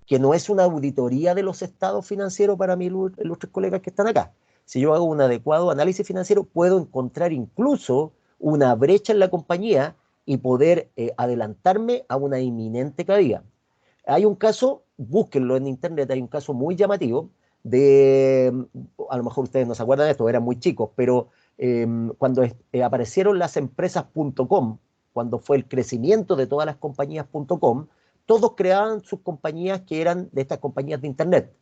que no es una auditoría de los estados financieros para mis ilustres colegas que están acá, si yo hago un adecuado análisis financiero, puedo encontrar incluso una brecha en la compañía y poder adelantarme a una inminente caída. Hay un caso, búsquenlo en internet, hay un caso muy llamativo de, a lo mejor ustedes no se acuerdan de esto, eran muy chicos, pero cuando aparecieron las empresas.com, cuando fue el crecimiento de todas las compañías.com, todos creaban sus compañías que eran de estas compañías de internet.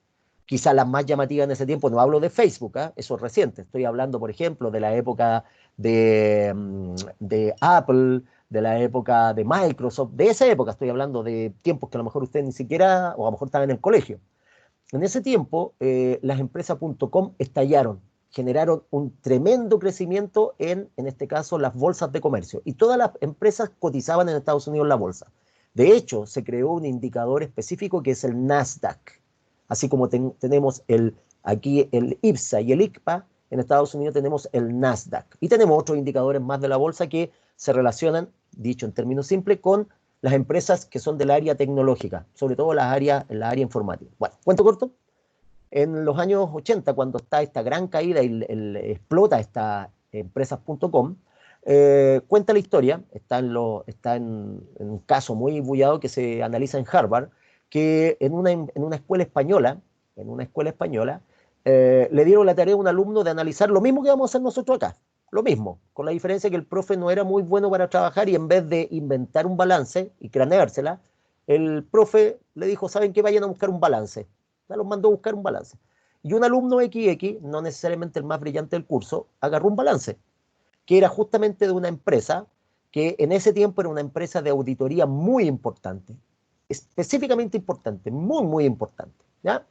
Quizá las más llamativas en ese tiempo, no hablo de Facebook, eso es reciente, estoy hablando, por ejemplo, de la época de Apple, de la época de Microsoft, de esa época estoy hablando de tiempos que a lo mejor ustedes ni siquiera, o a lo mejor estaban en el colegio. En ese tiempo, las empresas.com estallaron, generaron un tremendo crecimiento en este caso, las bolsas de comercio. Y todas las empresas cotizaban en Estados Unidos en la bolsa. De hecho, se creó un indicador específico que es el Nasdaq. Así como tenemos aquí el IPSA y el ICPA, en Estados Unidos tenemos el Nasdaq. Y tenemos otros indicadores más de la bolsa que se relacionan, dicho en términos simples, con las empresas que son del área tecnológica, sobre todo en la área informática. Bueno, cuento corto. En los años 80, cuando está esta gran caída y explota esta empresas.com, Cuenta la historia, está en un caso muy bullado que se analiza en Harvard, que en una escuela española, le dieron la tarea a un alumno de analizar lo mismo que vamos a hacer nosotros acá, lo mismo, con la diferencia que el profe no era muy bueno para trabajar y en vez de inventar un balance y craneársela, el profe le dijo, ¿saben qué? Vayan a buscar un balance. Ya los mandó a buscar un balance. Y un alumno XX, no necesariamente el más brillante del curso, agarró un balance, que era justamente de una empresa que en ese tiempo era una empresa de auditoría muy importante, específicamente importante, muy, muy importante, ¿ya?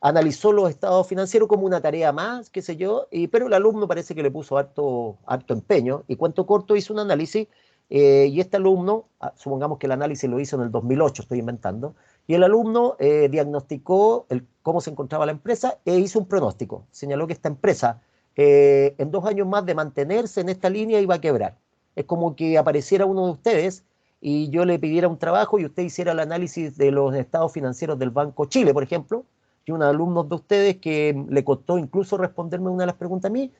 Analizó los estados financieros como una tarea más, qué sé yo, pero el alumno parece que le puso harto empeño, y cuento corto hizo un análisis, y este alumno, supongamos que el análisis lo hizo en el 2008, estoy inventando, y el alumno diagnosticó cómo se encontraba la empresa e hizo un pronóstico. Señaló que esta empresa, en 2 años más de mantenerse en esta línea, iba a quebrar. Es como que apareciera uno de ustedes y yo le pidiera un trabajo y usted hiciera el análisis de los estados financieros del Banco Chile, por ejemplo, y unos alumnos de ustedes que le costó incluso responderme una de las preguntas a mí,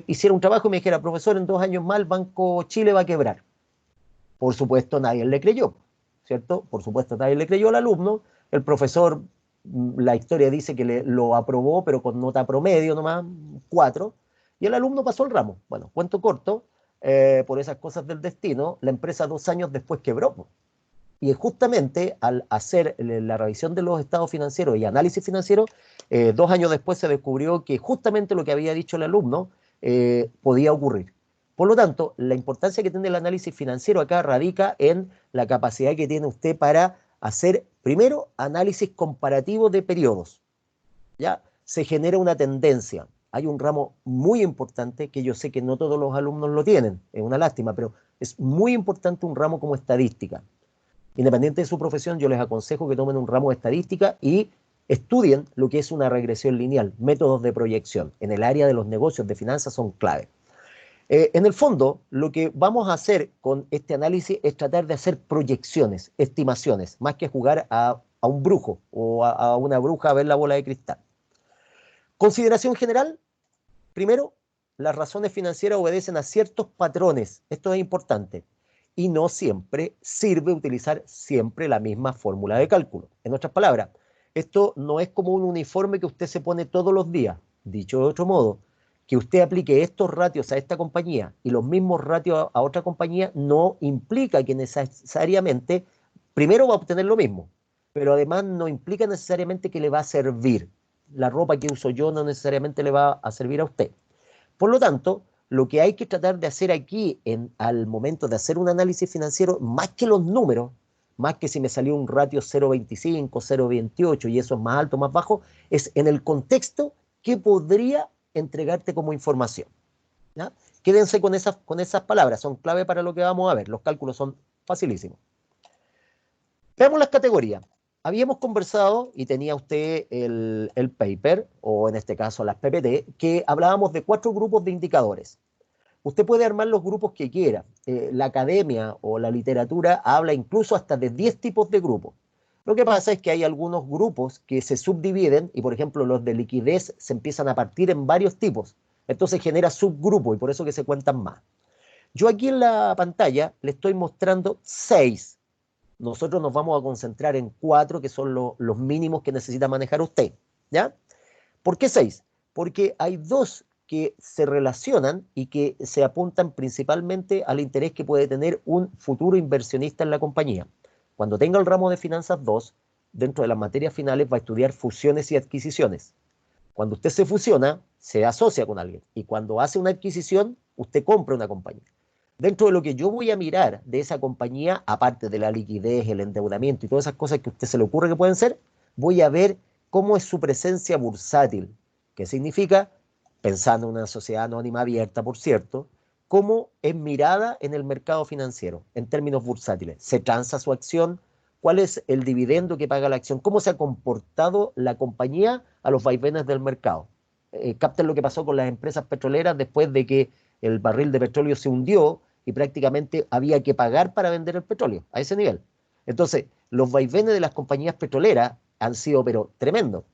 hiciera un trabajo y me dijera, profesor, en 2 años más el Banco Chile va a quebrar. Por supuesto, nadie le creyó, ¿cierto? Por supuesto, nadie le creyó al alumno. El profesor, la historia dice que lo aprobó, pero con nota promedio nomás, 4, y el alumno pasó el ramo. Bueno, cuento corto, por esas cosas del destino, la empresa 2 años después quebró. Y justamente al hacer la revisión de los estados financieros y análisis financiero, 2 años después se descubrió que justamente lo que había dicho el alumno podía ocurrir. Por lo tanto, la importancia que tiene el análisis financiero acá radica en la capacidad que tiene usted para hacer, primero, análisis comparativo de periodos. ¿Ya? Se genera una tendencia. Hay un ramo muy importante que yo sé que no todos los alumnos lo tienen, es una lástima, pero es muy importante un ramo como estadística. Independiente de su profesión, yo les aconsejo que tomen un ramo de estadística y estudien lo que es una regresión lineal, métodos de proyección. En el área de los negocios de finanzas son clave. En el fondo, lo que vamos a hacer con este análisis es tratar de hacer proyecciones, estimaciones, más que jugar a un brujo o a una bruja a ver la bola de cristal. Consideración general, primero, las razones financieras obedecen a ciertos patrones, esto es importante, y no siempre sirve utilizar siempre la misma fórmula de cálculo. En otras palabras, esto no es como un uniforme que usted se pone todos los días. Dicho de otro modo, que usted aplique estos ratios a esta compañía y los mismos ratios a otra compañía no implica que necesariamente primero va a obtener lo mismo, pero además no implica necesariamente que le va a servir. La ropa que uso yo no necesariamente le va a servir a usted. Por lo tanto, lo que hay que tratar de hacer aquí al momento de hacer un análisis financiero, más que los números, más que si me salió un ratio 0,25, 0,28 y eso es más alto, más bajo, es en el contexto que podría entregarte como información. ¿Ya? Quédense con esas palabras, son clave para lo que vamos a ver. Los cálculos son facilísimos. Veamos las categorías. Habíamos conversado, y tenía usted el paper, o en este caso las PPT, que hablábamos de 4 grupos de indicadores. Usted puede armar los grupos que quiera. La academia o la literatura habla incluso hasta de 10 tipos de grupos. Lo que pasa es que hay algunos grupos que se subdividen y, por ejemplo, los de liquidez se empiezan a partir en varios tipos. Entonces genera subgrupos y por eso que se cuentan más. Yo aquí en la pantalla le estoy mostrando 6. Nosotros nos vamos a concentrar en 4, que son los mínimos que necesita manejar usted. ¿Ya? ¿Por qué 6? Porque hay 2 que se relacionan y que se apuntan principalmente al interés que puede tener un futuro inversionista en la compañía. Cuando tenga el ramo de finanzas 2, dentro de las materias finales va a estudiar fusiones y adquisiciones. Cuando usted se fusiona, se asocia con alguien. Y cuando hace una adquisición, usted compra una compañía. Dentro de lo que yo voy a mirar de esa compañía, aparte de la liquidez, el endeudamiento y todas esas cosas que a usted se le ocurre que pueden ser, voy a ver cómo es su presencia bursátil. ¿Qué significa? Pensando en una sociedad anónima abierta, por cierto, cómo es mirada en el mercado financiero, en términos bursátiles. ¿Se transa su acción? ¿Cuál es el dividendo que paga la acción? ¿Cómo se ha comportado la compañía a los vaivenes del mercado? Capten lo que pasó con las empresas petroleras después de que el barril de petróleo se hundió y prácticamente había que pagar para vender el petróleo, a ese nivel. Entonces, los vaivenes de las compañías petroleras han sido, pero tremendos.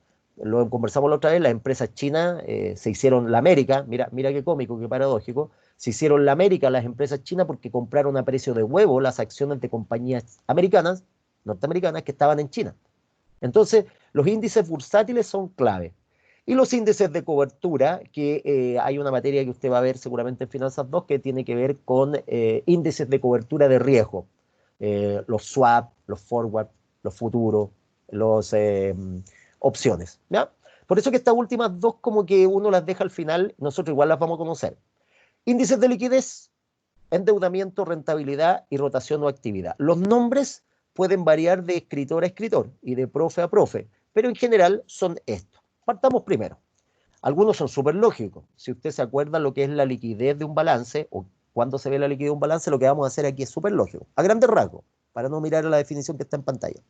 lo conversamos la otra vez, las empresas chinas se hicieron la América, mira qué cómico, qué paradójico, se hicieron la América las empresas chinas porque compraron a precio de huevo las acciones de compañías americanas, norteamericanas, que estaban en China. Entonces, los índices bursátiles son clave. Y los índices de cobertura, que hay una materia que usted va a ver seguramente en Finanzas 2, que tiene que ver con índices de cobertura de riesgo. Los swap, los forward, los futuros, los opciones. ¿Ya? Por eso que estas últimas dos como que uno las deja al final, nosotros igual las vamos a conocer. Índices de liquidez, endeudamiento, rentabilidad y rotación o actividad. Los nombres pueden variar de escritor a escritor y de profe a profe, pero en general son estos. Partamos primero. Algunos son súper lógicos. Si usted se acuerda lo que es la liquidez de un balance o cuando se ve la liquidez de un balance, lo que vamos a hacer aquí es súper lógico. A grandes rasgos, para no mirar la definición que está en pantalla.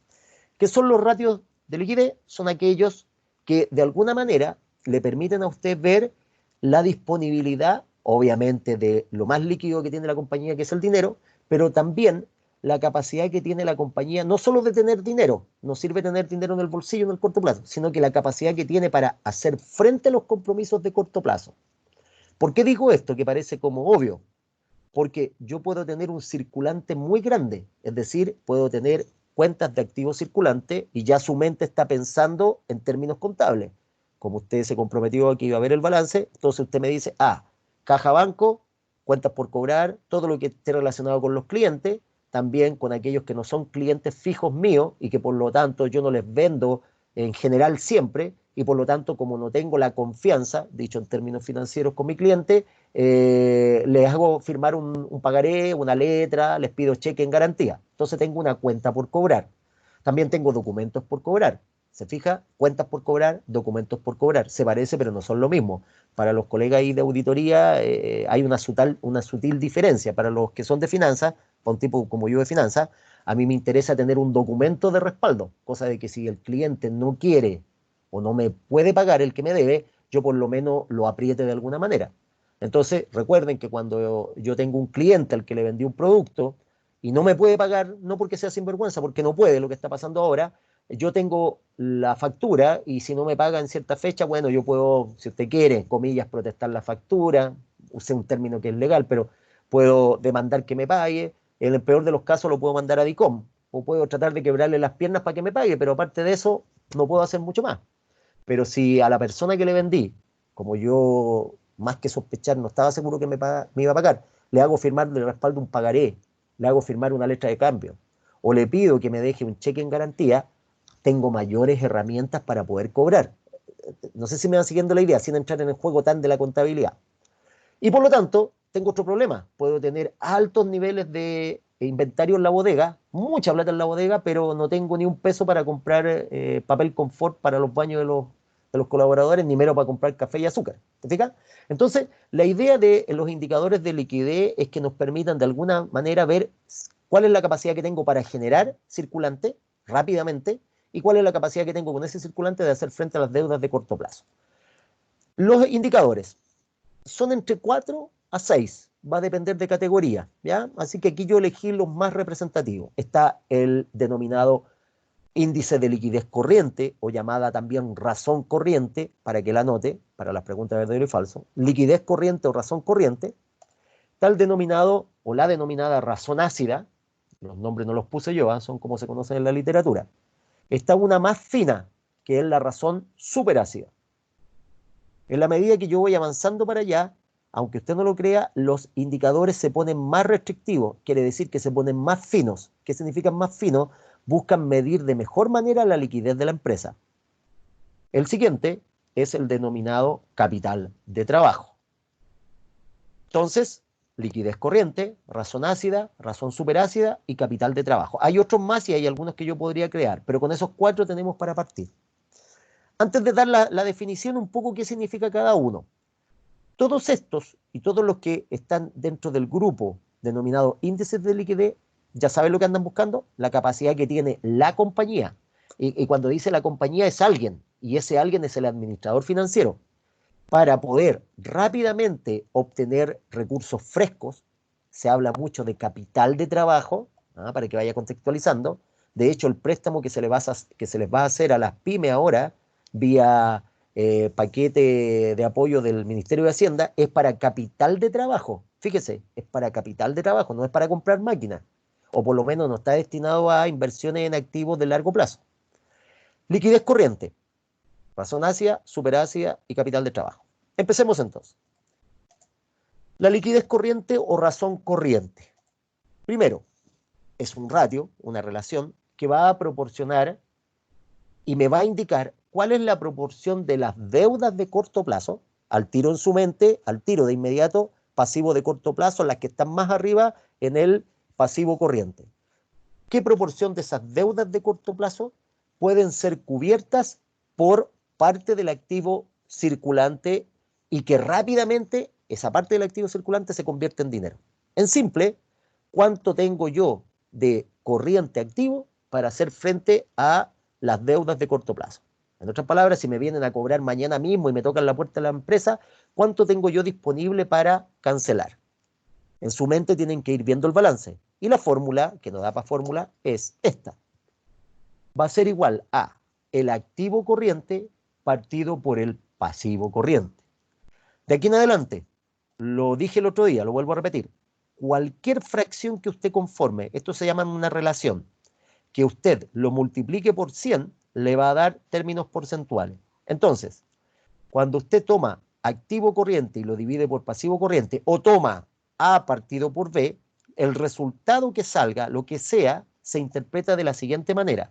¿Qué son los ratios de liquidez? Son aquellos que de alguna manera le permiten a usted ver la disponibilidad, obviamente, de lo más líquido que tiene la compañía, que es el dinero, pero también la capacidad que tiene la compañía, no solo de tener dinero, no sirve tener dinero en el bolsillo en el corto plazo, sino que la capacidad que tiene para hacer frente a los compromisos de corto plazo. ¿Por qué digo esto? Que parece como obvio. Porque yo puedo tener un circulante muy grande, es decir, puedo tener cuentas de activos circulantes y ya su mente está pensando en términos contables. Como usted se comprometió a que iba a ver el balance, entonces usted me dice, caja banco, cuentas por cobrar, todo lo que esté relacionado con los clientes, también con aquellos que no son clientes fijos míos y que por lo tanto yo no les vendo en general siempre, y por lo tanto como no tengo la confianza, dicho en términos financieros, con mi cliente, les hago firmar un pagaré, una letra, les pido cheque en garantía. Entonces tengo una cuenta por cobrar. También tengo documentos por cobrar. ¿Se fija? Cuentas por cobrar, documentos por cobrar. Se parece, pero no son lo mismo. Para los colegas ahí de auditoría hay una sutil diferencia. Para los que son de finanzas, para un tipo como yo de finanzas, a mí me interesa tener un documento de respaldo, cosa de que si el cliente no quiere o no me puede pagar el que me debe, yo por lo menos lo apriete de alguna manera. Entonces, recuerden que cuando yo tengo un cliente al que le vendí un producto y no me puede pagar, no porque sea sinvergüenza, porque no puede, lo que está pasando ahora, yo tengo la factura y si no me paga en cierta fecha, bueno, yo puedo, si usted quiere, comillas, protestar la factura, usé un término que es legal, pero puedo demandar que me pague, en el peor de los casos lo puedo mandar a DICOM, o puedo tratar de quebrarle las piernas para que me pague, pero aparte de eso, no puedo hacer mucho más. Pero si a la persona que le vendí, como yo más que sospechar no estaba seguro que me iba a pagar, le hago firmar de respaldo un pagaré, le hago firmar una letra de cambio, o le pido que me deje un cheque en garantía, tengo mayores herramientas para poder cobrar. No sé si me van siguiendo la idea, sin entrar en el juego tan de la contabilidad. Y por lo tanto, tengo otro problema. Puedo tener altos niveles de inventario en la bodega, mucha plata en la bodega, pero no tengo ni un peso para comprar papel confort para los baños de los colaboradores, ni mero para comprar café y azúcar. ¿Te fijas? Entonces, la idea de los indicadores de liquidez es que nos permitan de alguna manera ver cuál es la capacidad que tengo para generar circulante rápidamente y cuál es la capacidad que tengo con ese circulante de hacer frente a las deudas de corto plazo. Los indicadores son entre 4 a 6, va a depender de categoría, ¿ya? Así que aquí yo elegí los más representativos. Está el denominado índice de liquidez corriente, o llamada también razón corriente, para que la anote, para las preguntas de verdadero y falso. Liquidez corriente o razón corriente. Está el denominado, o la denominada razón ácida, los nombres no los puse yo, son como se conocen en la literatura. Está una más fina, que es la razón superácida. En la medida que yo voy avanzando para allá, aunque usted no lo crea, los indicadores se ponen más restrictivos, quiere decir que se ponen más finos. ¿Qué significa más finos? Buscan medir de mejor manera la liquidez de la empresa. El siguiente es el denominado capital de trabajo. Entonces, liquidez corriente, razón ácida, razón superácida y capital de trabajo. Hay otros más y hay algunos que yo podría crear, pero con esos 4 tenemos para partir. Antes de dar la definición, un poco qué significa cada uno. Todos estos y todos los que están dentro del grupo denominado índices de liquidez, ya saben lo que andan buscando, la capacidad que tiene la compañía. Y cuando dice la compañía es alguien, y ese alguien es el administrador financiero, para poder rápidamente obtener recursos frescos. Se habla mucho de capital de trabajo, para que vaya contextualizando. De hecho, el préstamo que se les va a hacer a las pymes ahora vía paquete de apoyo del Ministerio de Hacienda, es para capital de trabajo. Fíjese, es para capital de trabajo, no es para comprar máquinas, o por lo menos no está destinado a inversiones en activos de largo plazo. Liquidez corriente, razón ácida, superácida y capital de trabajo. Empecemos entonces. La liquidez corriente o razón corriente. Primero, es un ratio, una relación, que va a proporcionar y me va a indicar cuál es la proporción de las deudas de corto plazo, al tiro en su mente, al tiro de inmediato, pasivo de corto plazo, las que están más arriba en el pasivo corriente. ¿Qué proporción de esas deudas de corto plazo pueden ser cubiertas por parte del activo circulante y que rápidamente esa parte del activo circulante se convierte en dinero? En simple, ¿cuánto tengo yo de corriente activo para hacer frente a las deudas de corto plazo? En otras palabras, si me vienen a cobrar mañana mismo y me tocan la puerta de la empresa, ¿cuánto tengo yo disponible para cancelar? En su mente tienen que ir viendo el balance. Y la fórmula, que nos da para fórmula, es esta. Va a ser igual a el activo corriente partido por el pasivo corriente. De aquí en adelante, lo dije el otro día, lo vuelvo a repetir, cualquier fracción que usted conforme, esto se llama una relación, que usted lo multiplique por 100, le va a dar términos porcentuales. Entonces, cuando usted toma activo corriente y lo divide por pasivo corriente, o toma A partido por B, el resultado que salga, lo que sea, se interpreta de la siguiente manera.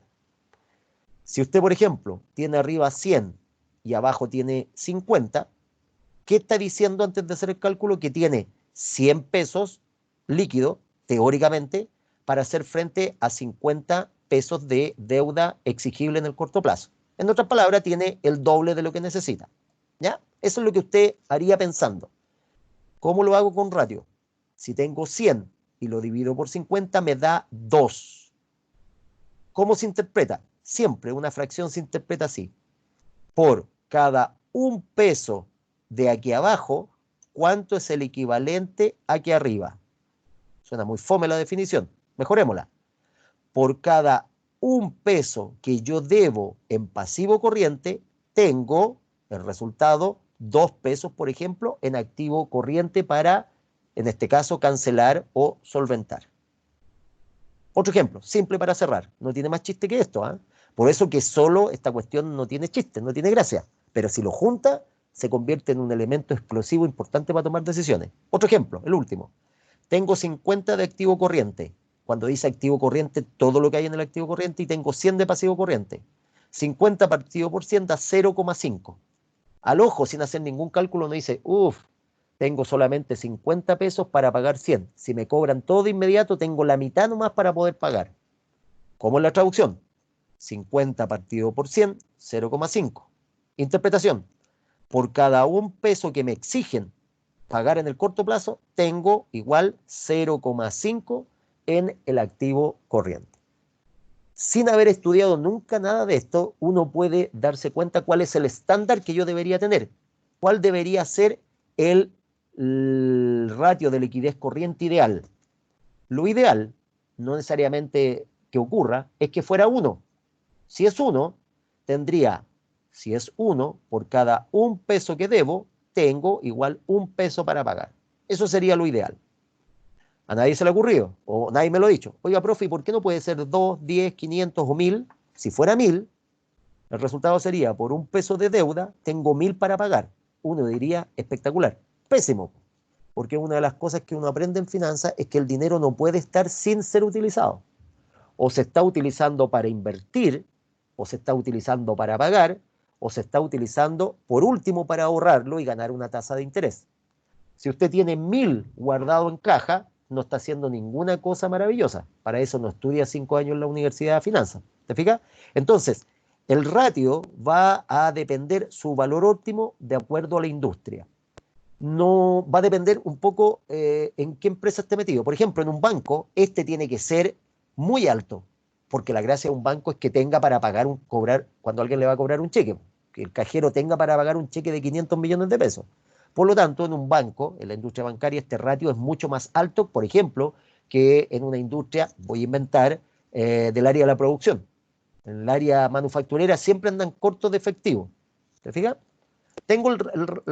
Si usted, por ejemplo, tiene arriba 100 y abajo tiene 50, ¿qué está diciendo antes de hacer el cálculo? Que tiene 100 pesos líquido, teóricamente, para hacer frente a 50 pesos de deuda exigible en el corto plazo. En otras palabras, tiene el doble de lo que necesita. ¿Ya? Eso es lo que usted haría pensando. ¿Cómo lo hago con ratio? Si tengo 100 y lo divido por 50, me da 2. ¿Cómo se interpreta? Siempre una fracción se interpreta así. Por cada 1 peso de aquí abajo, ¿cuánto es el equivalente aquí arriba? Suena muy fome la definición. Mejorémosla. Por cada 1 peso que yo debo en pasivo corriente, tengo el resultado 2 pesos, por ejemplo, en activo corriente para, en este caso, cancelar o solventar. Otro ejemplo, simple para cerrar. No tiene más chiste que esto, ¿eh? Por eso que solo esta cuestión no tiene chiste, no tiene gracia. Pero si lo junta, se convierte en un elemento explosivo importante para tomar decisiones. Otro ejemplo, el último. Tengo 50 de activo corriente. Cuando dice activo corriente, todo lo que hay en el activo corriente, y tengo 100 de pasivo corriente. 50 partido por 100 da 0,5. Al ojo, sin hacer ningún cálculo, no dice, tengo solamente 50 pesos para pagar 100. Si me cobran todo de inmediato, tengo la mitad nomás para poder pagar. ¿Cómo es la traducción? 50 partido por 100, 0,5. Interpretación. Por cada 1 peso que me exigen pagar en el corto plazo, tengo igual 0,5 en el activo corriente. Sin haber estudiado nunca nada de esto, uno puede darse cuenta cuál es el estándar que yo debería tener. ¿Cuál debería ser el ratio de liquidez corriente ideal? Lo ideal, no necesariamente que ocurra, es que fuera 1. Si es 1, tendría, si es 1, por cada 1 peso que debo, tengo igual 1 peso para pagar. Eso sería lo ideal. A nadie se le ha ocurrido, o nadie me lo ha dicho. Oiga, profe, ¿y por qué no puede ser 2, 10, 500 o 1000? Si fuera 1000, el resultado sería, por 1 peso de deuda, tengo 1000 para pagar. Uno diría, espectacular. Pésimo, porque una de las cosas que uno aprende en finanzas es que el dinero no puede estar sin ser utilizado. O se está utilizando para invertir, o se está utilizando para pagar, o se está utilizando, por último, para ahorrarlo y ganar una tasa de interés. Si usted tiene 1000 guardado en caja, no está haciendo ninguna cosa maravillosa. Para eso no estudia 5 años en la Universidad de Finanzas. ¿Te fijas? Entonces, el ratio va a depender su valor óptimo de acuerdo a la industria. No va a depender un poco en qué empresa esté metido. Por ejemplo, en un banco, este tiene que ser muy alto, porque la gracia de un banco es que tenga para pagar cobrar cuando alguien le va a cobrar un cheque, que el cajero tenga para pagar un cheque de 500 millones de pesos. Por lo tanto, en un banco, en la industria bancaria, este ratio es mucho más alto, por ejemplo, que en una industria, voy a inventar, del área de la producción. En el área manufacturera siempre andan cortos de efectivo. ¿Te fijas? Tengo el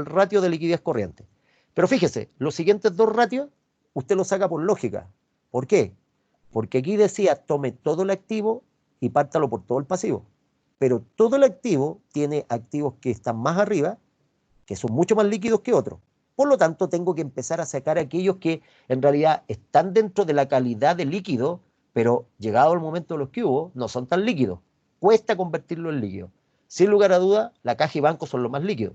ratio de liquidez corriente. Pero fíjese, los siguientes dos ratios usted los saca por lógica. ¿Por qué? Porque aquí decía, tome todo el activo y pártalo por todo el pasivo. Pero todo el activo tiene activos que están más arriba, que son mucho más líquidos que otros. Por lo tanto, tengo que empezar a sacar aquellos que en realidad están dentro de la calidad de líquido, pero llegado el momento de los que hubo, no son tan líquidos. Cuesta convertirlo en líquido. Sin lugar a duda, la caja y banco son los más líquidos.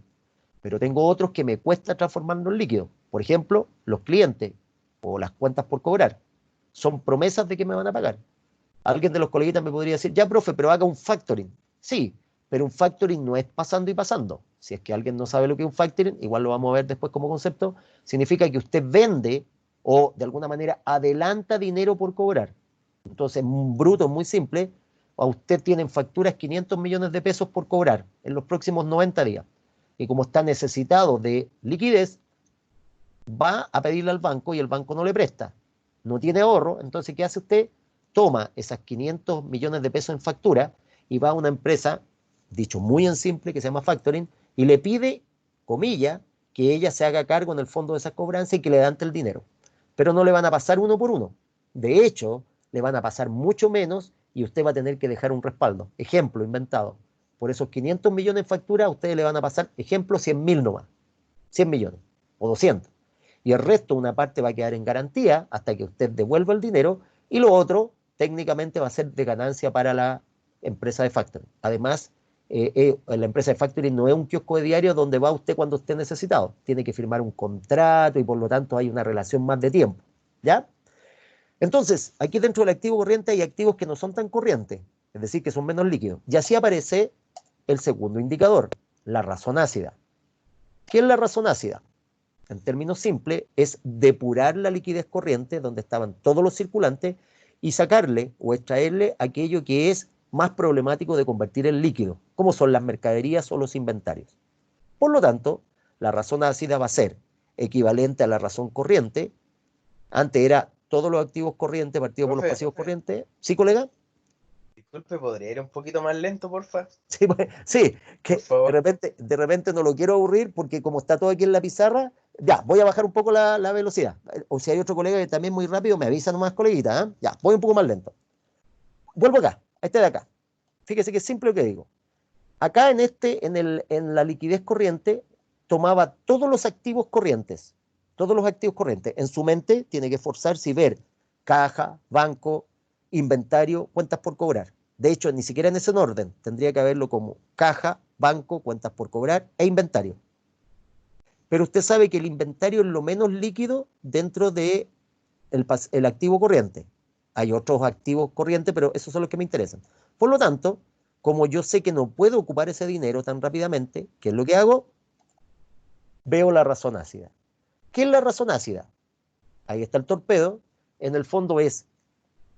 Pero tengo otros que me cuesta transformarlo en líquido. Por ejemplo, los clientes o las cuentas por cobrar. Son promesas de que me van a pagar. Alguien de los coleguitas me podría decir, ya, profe, pero haga un factoring. Sí, pero un factoring no es pasando y pasando. Si es que alguien no sabe lo que es un factoring, igual lo vamos a ver después como concepto, significa que usted vende o de alguna manera adelanta dinero por cobrar. Entonces, bruto, muy simple, a usted tienen facturas 500 millones de pesos por cobrar en los próximos 90 días. Y como está necesitado de liquidez, va a pedirle al banco y el banco no le presta. No tiene ahorro, entonces, ¿qué hace usted? Toma esas 500 millones de pesos en factura y va a una empresa, dicho muy en simple, que se llama factoring, y le pide, comilla, que ella se haga cargo en el fondo de esa cobranza y que le dante el dinero. Pero no le van a pasar uno por uno. De hecho, le van a pasar mucho menos y usted va a tener que dejar un respaldo. Ejemplo, inventado. Por esos 500 millones en factura, a ustedes le van a pasar, ejemplo, 100.000 nomás. 100 millones o 200. Y el resto, una parte va a quedar en garantía hasta que usted devuelva el dinero y lo otro, técnicamente, va a ser de ganancia para la empresa de factoring. Además, la empresa de factoring no es un kiosco de diario donde va usted cuando esté necesitado. Tiene que firmar un contrato y por lo tanto hay una relación más de tiempo. ¿Ya? Entonces, aquí dentro del activo corriente hay activos que no son tan corrientes, es decir, que son menos líquidos. Y así aparece el segundo indicador, la razón ácida. ¿Qué es la razón ácida? En términos simples, es depurar la liquidez corriente donde estaban todos los circulantes y sacarle o extraerle aquello que es más problemático de convertir en líquido, como son las mercaderías o los inventarios. Por lo tanto, la razón ácida va a ser equivalente a la razón corriente. Antes era todos los activos corrientes partidos por los pasivos corrientes. ¿Sí, colega? Disculpe, ¿podría ir un poquito más lento, porfa? Sí, sí, que Por favor. de repente no lo quiero aburrir porque como está todo aquí en la pizarra, ya, voy a bajar un poco la velocidad. O si hay otro colega que también muy rápido, me avisa nomás, coleguita, ¿eh? Ya, voy un poco más lento. Vuelvo acá, a este de acá. Fíjese que es simple lo que digo. Acá en la liquidez corriente, tomaba todos los activos corrientes. Todos los activos corrientes. En su mente tiene que esforzarse y ver caja, banco, inventario, cuentas por cobrar. De hecho, ni siquiera en ese orden. Tendría que verlo como caja, banco, cuentas por cobrar e inventario. Pero usted sabe que el inventario es lo menos líquido dentro de el activo corriente. Hay otros activos corrientes, pero esos son los que me interesan. Por lo tanto, como yo sé que no puedo ocupar ese dinero tan rápidamente, ¿qué es lo que hago? Veo la razón ácida. ¿Qué es la razón ácida? Ahí está el torpedo. En el fondo es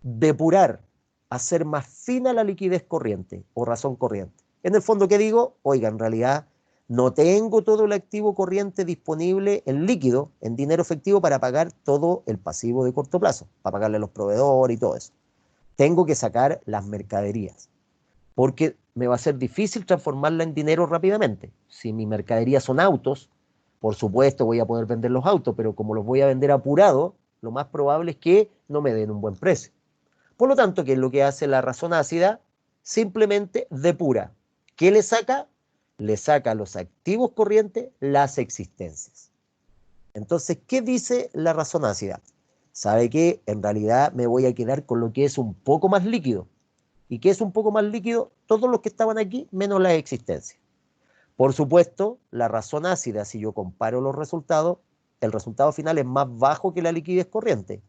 depurar, hacer más fina la liquidez corriente o razón corriente. En el fondo, ¿qué digo? Oiga, en realidad no tengo todo el activo corriente disponible en líquido, en dinero efectivo, para pagar todo el pasivo de corto plazo, para pagarle a los proveedores y todo eso. Tengo que sacar las mercaderías, porque me va a ser difícil transformarla en dinero rápidamente. Si mi mercadería son autos, por supuesto voy a poder vender los autos, pero como los voy a vender apurado, lo más probable es que no me den un buen precio. Por lo tanto, ¿qué es lo que hace la razón ácida? Simplemente depura. ¿Qué le saca? Le saca a los activos corrientes las existencias. Entonces, ¿qué dice la razón ácida? Sabe que en realidad me voy a quedar con lo que es un poco más líquido. ¿Y qué es un poco más líquido? Todos los que estaban aquí menos las existencias. Por supuesto, la razón ácida, si yo comparo los resultados, el resultado final es más bajo que la liquidez corriente,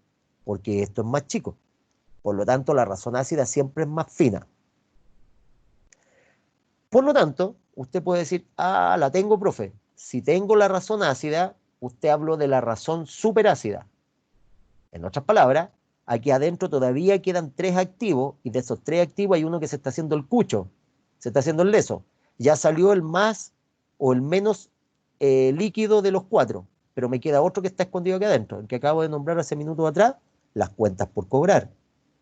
porque esto es más chico. Por lo tanto, la razón ácida siempre es más fina. Por lo tanto, usted puede decir, ah, la tengo, profe. Si tengo la razón ácida, usted habló de la razón superácida. En otras palabras, aquí adentro todavía quedan 3 activos y de esos 3 activos hay uno que se está haciendo el cucho, se está haciendo el leso. Ya salió el más o el menos líquido de los 4, pero me queda otro que está escondido aquí adentro, el que acabo de nombrar hace minutos atrás, las cuentas por cobrar.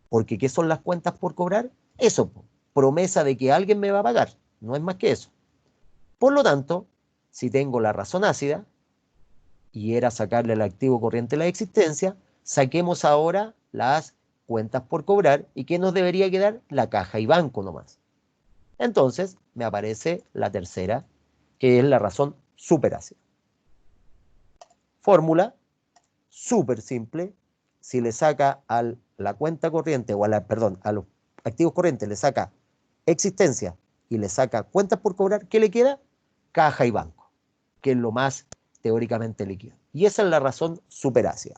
Porque ¿qué son las cuentas por cobrar? Eso, promesa de que alguien me va a pagar, no es más que eso. Por lo tanto, si tengo la razón ácida, y era sacarle el activo corriente a la existencia, saquemos ahora las cuentas por cobrar, y ¿qué nos debería quedar? La caja y banco nomás. Entonces, me aparece la tercera, que es la razón súper ácida. Fórmula súper simple. Si le saca a la cuenta corriente, o a los activos corrientes, le saca existencia y le saca cuentas por cobrar, ¿qué le queda? Caja y banco, que es lo más teóricamente líquido. Y esa es la razón súper ácida.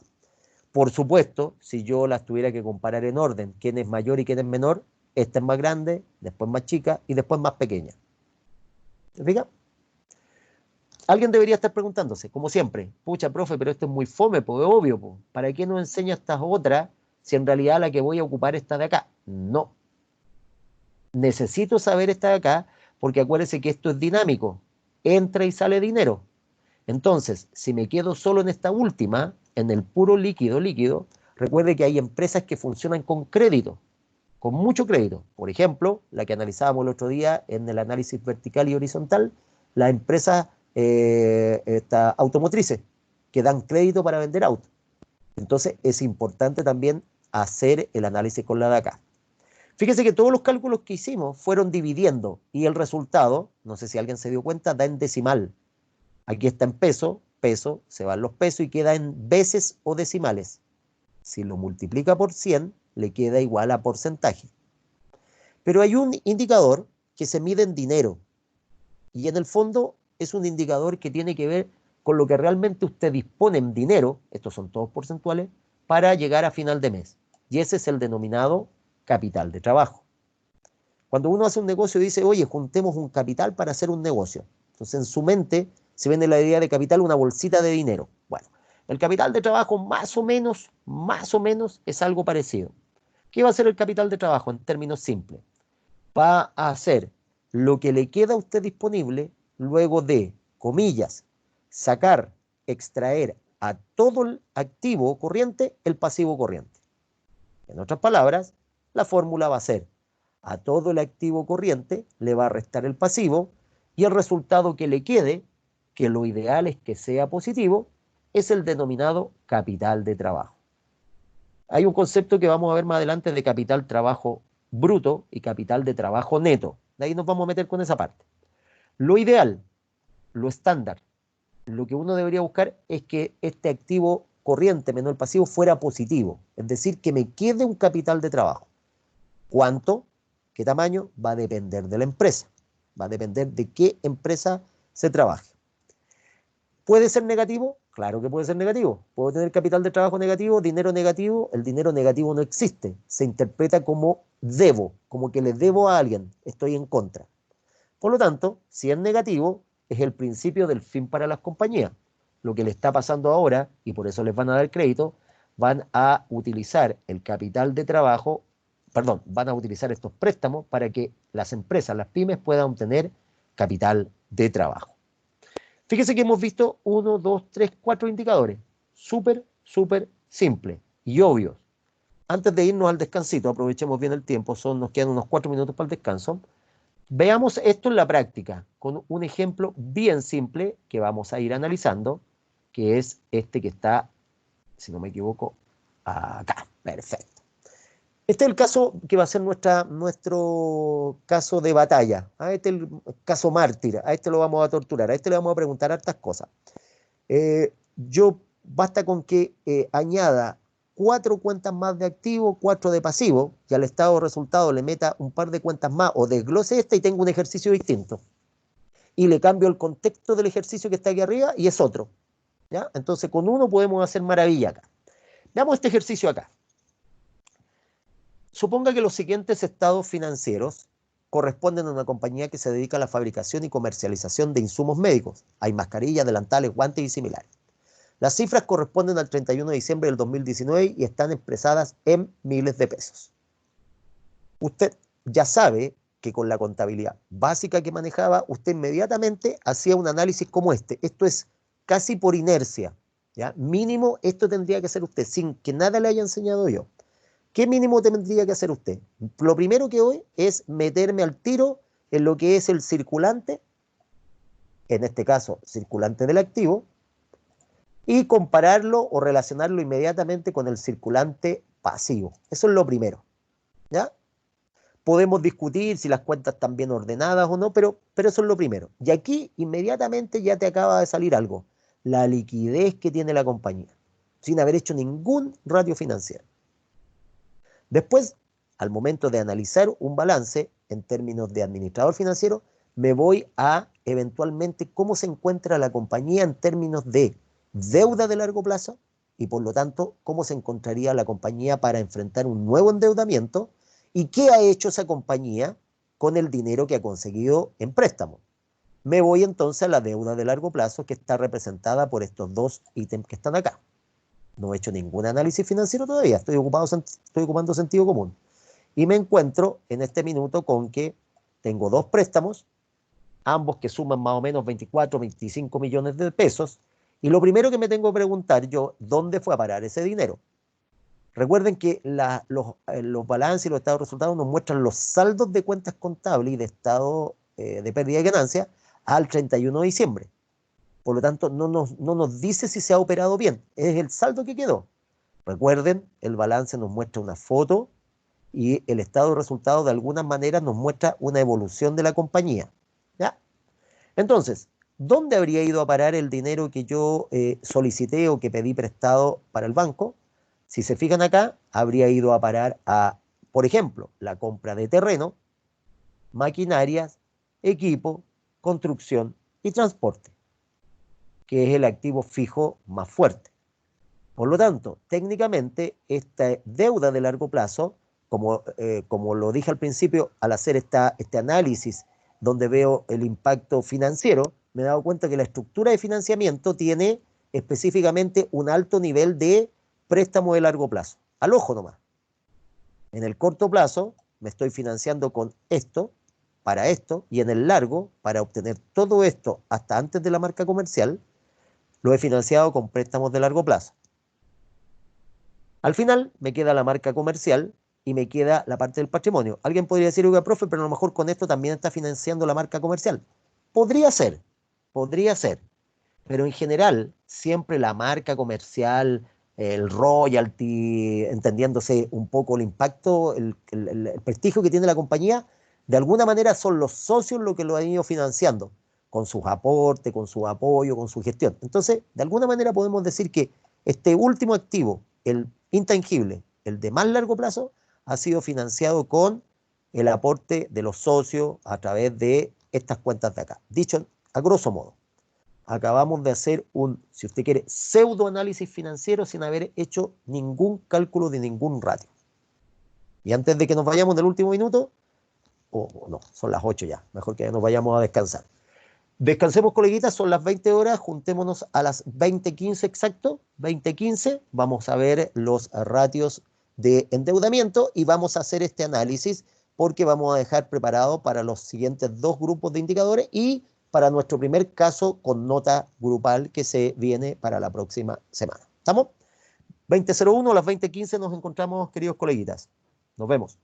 Por supuesto, si yo las tuviera que comparar en orden, quién es mayor y quién es menor, esta es más grande, después más chica y después más pequeña. ¿Se fija? Alguien debería estar preguntándose, como siempre, pucha, profe, pero esto es muy fome, pues es obvio, pues. ¿Para qué nos enseña estas otras si en realidad la que voy a ocupar está de acá? No. Necesito saber esta de acá porque acuérdense que esto es dinámico. Entra y sale dinero. Entonces, si me quedo solo en esta última, en el puro líquido, recuerde que hay empresas que funcionan con crédito, con mucho crédito. Por ejemplo, la que analizábamos el otro día en el análisis vertical y horizontal, las empresas automotrices que dan crédito para vender autos. Entonces, es importante también hacer el análisis con la de acá. Fíjese que todos los cálculos que hicimos fueron dividiendo y el resultado, no sé si alguien se dio cuenta, da en decimal. Aquí está en peso, se van los pesos y queda en veces o decimales. Si lo multiplica por 100, le queda igual a porcentaje. Pero hay un indicador que se mide en dinero y en el fondo es un indicador que tiene que ver con lo que realmente usted dispone en dinero, estos son todos porcentuales, para llegar a final de mes. Y ese es el denominado capital de trabajo. Cuando uno hace un negocio dice, oye, juntemos un capital para hacer un negocio. Entonces en su mente se vende la idea de capital, una bolsita de dinero. Bueno, el capital de trabajo más o menos es algo parecido. ¿Qué va a ser el capital de trabajo en términos simples? Va a hacer lo que le queda a usted disponible luego de, comillas, sacar, extraer a todo el activo corriente el pasivo corriente. En otras palabras, la fórmula va a ser a todo el activo corriente le va a restar el pasivo y el resultado que le quede, que lo ideal es que sea positivo, es el denominado capital de trabajo. Hay un concepto que vamos a ver más adelante de capital trabajo bruto y capital de trabajo neto. De ahí nos vamos a meter con esa parte. Lo ideal, lo estándar, lo que uno debería buscar es que este activo corriente menos el pasivo fuera positivo. Es decir, que me quede un capital de trabajo. ¿Cuánto? ¿Qué tamaño? Va a depender de la empresa. Va a depender de qué empresa se trabaje. ¿Puede ser negativo? Claro que puede ser negativo. Puedo tener capital de trabajo negativo, dinero negativo. El dinero negativo no existe. Se interpreta como debo, como que le debo a alguien. Estoy en contra. Por lo tanto, si es negativo, es el principio del fin para las compañías. Lo que le está pasando ahora, y por eso les van a dar crédito, van a utilizar el capital de trabajo, van a utilizar estos préstamos para que las empresas, las pymes, puedan obtener capital de trabajo. Fíjese que hemos visto 1, 2, 3, 4 indicadores. Súper simple y obvios. Antes de irnos al descansito, aprovechemos bien el tiempo, nos quedan unos 4 minutos para el descanso. Veamos esto en la práctica, con un ejemplo bien simple que vamos a ir analizando, que es este que está, si no me equivoco, acá. Perfecto. Este es el caso que va a ser nuestro caso de batalla. Este es el caso mártir. A este lo vamos a torturar. A este le vamos a preguntar hartas cosas. Basta con que añada 4 cuentas más de activo, 4 de pasivo, y al estado de resultado le meta un par de cuentas más o desglose esta y tengo un ejercicio distinto. Y le cambio el contexto del ejercicio que está aquí arriba y es otro. ¿Ya? Entonces con uno podemos hacer maravilla acá. Veamos este ejercicio acá. Suponga que los siguientes estados financieros corresponden a una compañía que se dedica a la fabricación y comercialización de insumos médicos. Hay mascarillas, delantales, guantes y similares. Las cifras corresponden al 31 de diciembre del 2019 y están expresadas en miles de pesos. Usted ya sabe que con la contabilidad básica que manejaba, usted inmediatamente hacía un análisis como este. Esto es casi por inercia, ¿ya? Mínimo esto tendría que ser usted, sin que nada le haya enseñado yo. ¿Qué mínimo tendría que hacer usted? Lo primero que hoy es meterme al tiro en lo que es el circulante, en este caso, circulante del activo, y compararlo o relacionarlo inmediatamente con el circulante pasivo. Eso es lo primero, ¿ya? Podemos discutir si las cuentas están bien ordenadas o no, pero eso es lo primero. Y aquí inmediatamente ya te acaba de salir algo, la liquidez que tiene la compañía, sin haber hecho ningún ratio financiero. Después, al momento de analizar un balance en términos de administrador financiero, me voy a eventualmente cómo se encuentra la compañía en términos de deuda de largo plazo y por lo tanto cómo se encontraría la compañía para enfrentar un nuevo endeudamiento y qué ha hecho esa compañía con el dinero que ha conseguido en préstamo. Me voy entonces a la deuda de largo plazo que está representada por estos dos ítems que están acá. No he hecho ningún análisis financiero todavía, estoy ocupando sentido común. Y me encuentro en este minuto con que tengo dos préstamos, ambos que suman más o menos 24, 25 millones de pesos, y lo primero que me tengo que preguntar yo, ¿dónde fue a parar ese dinero? Recuerden que los balances y los estados de resultados nos muestran los saldos de cuentas contables y de estado de pérdida y ganancia al 31 de diciembre. Por lo tanto, no nos dice si se ha operado bien, es el saldo que quedó. Recuerden, el balance nos muestra una foto y el estado de resultados de alguna manera nos muestra una evolución de la compañía, ¿ya? Entonces, ¿dónde habría ido a parar el dinero que yo solicité o que pedí prestado para el banco? Si se fijan acá, habría ido a parar a, por ejemplo, la compra de terreno, maquinarias, equipo, construcción y transporte, que es el activo fijo más fuerte. Por lo tanto, técnicamente, esta deuda de largo plazo, como lo dije al principio, al hacer este análisis donde veo el impacto financiero, me he dado cuenta que la estructura de financiamiento tiene específicamente un alto nivel de préstamo de largo plazo, al ojo nomás. En el corto plazo me estoy financiando con esto, para esto, y en el largo, para obtener todo esto hasta antes de la marca comercial, lo he financiado con préstamos de largo plazo. Al final me queda la marca comercial y me queda la parte del patrimonio. Alguien podría decir, oiga, profe, pero a lo mejor con esto también está financiando la marca comercial. Podría ser, pero en general siempre la marca comercial, el royalty, entendiéndose un poco el impacto, el prestigio que tiene la compañía, de alguna manera son los socios los que lo han ido financiando, con sus aportes, con su apoyo, con su gestión. Entonces, de alguna manera podemos decir que este último activo, el intangible, el de más largo plazo, ha sido financiado con el aporte de los socios a través de estas cuentas de acá. Dicho a grosso modo, acabamos de hacer un, si usted quiere, pseudoanálisis financiero sin haber hecho ningún cálculo de ningún ratio. Y antes de que nos vayamos del último minuto, no, son las 8 ya, mejor que nos vayamos a descansar. Descansemos, coleguitas, son las 20 horas, juntémonos a las 20:15 exacto, 20:15, vamos a ver los ratios de endeudamiento y vamos a hacer este análisis porque vamos a dejar preparado para los siguientes dos grupos de indicadores y para nuestro primer caso con nota grupal que se viene para la próxima semana. ¿Estamos? 20:01, a las 20:15 nos encontramos, queridos coleguitas. Nos vemos.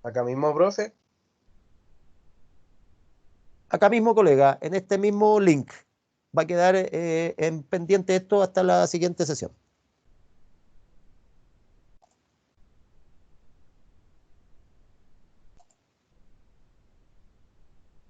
Acá mismo, profe. Acá mismo, colega, en este mismo link. Va a quedar en pendiente esto hasta la siguiente sesión.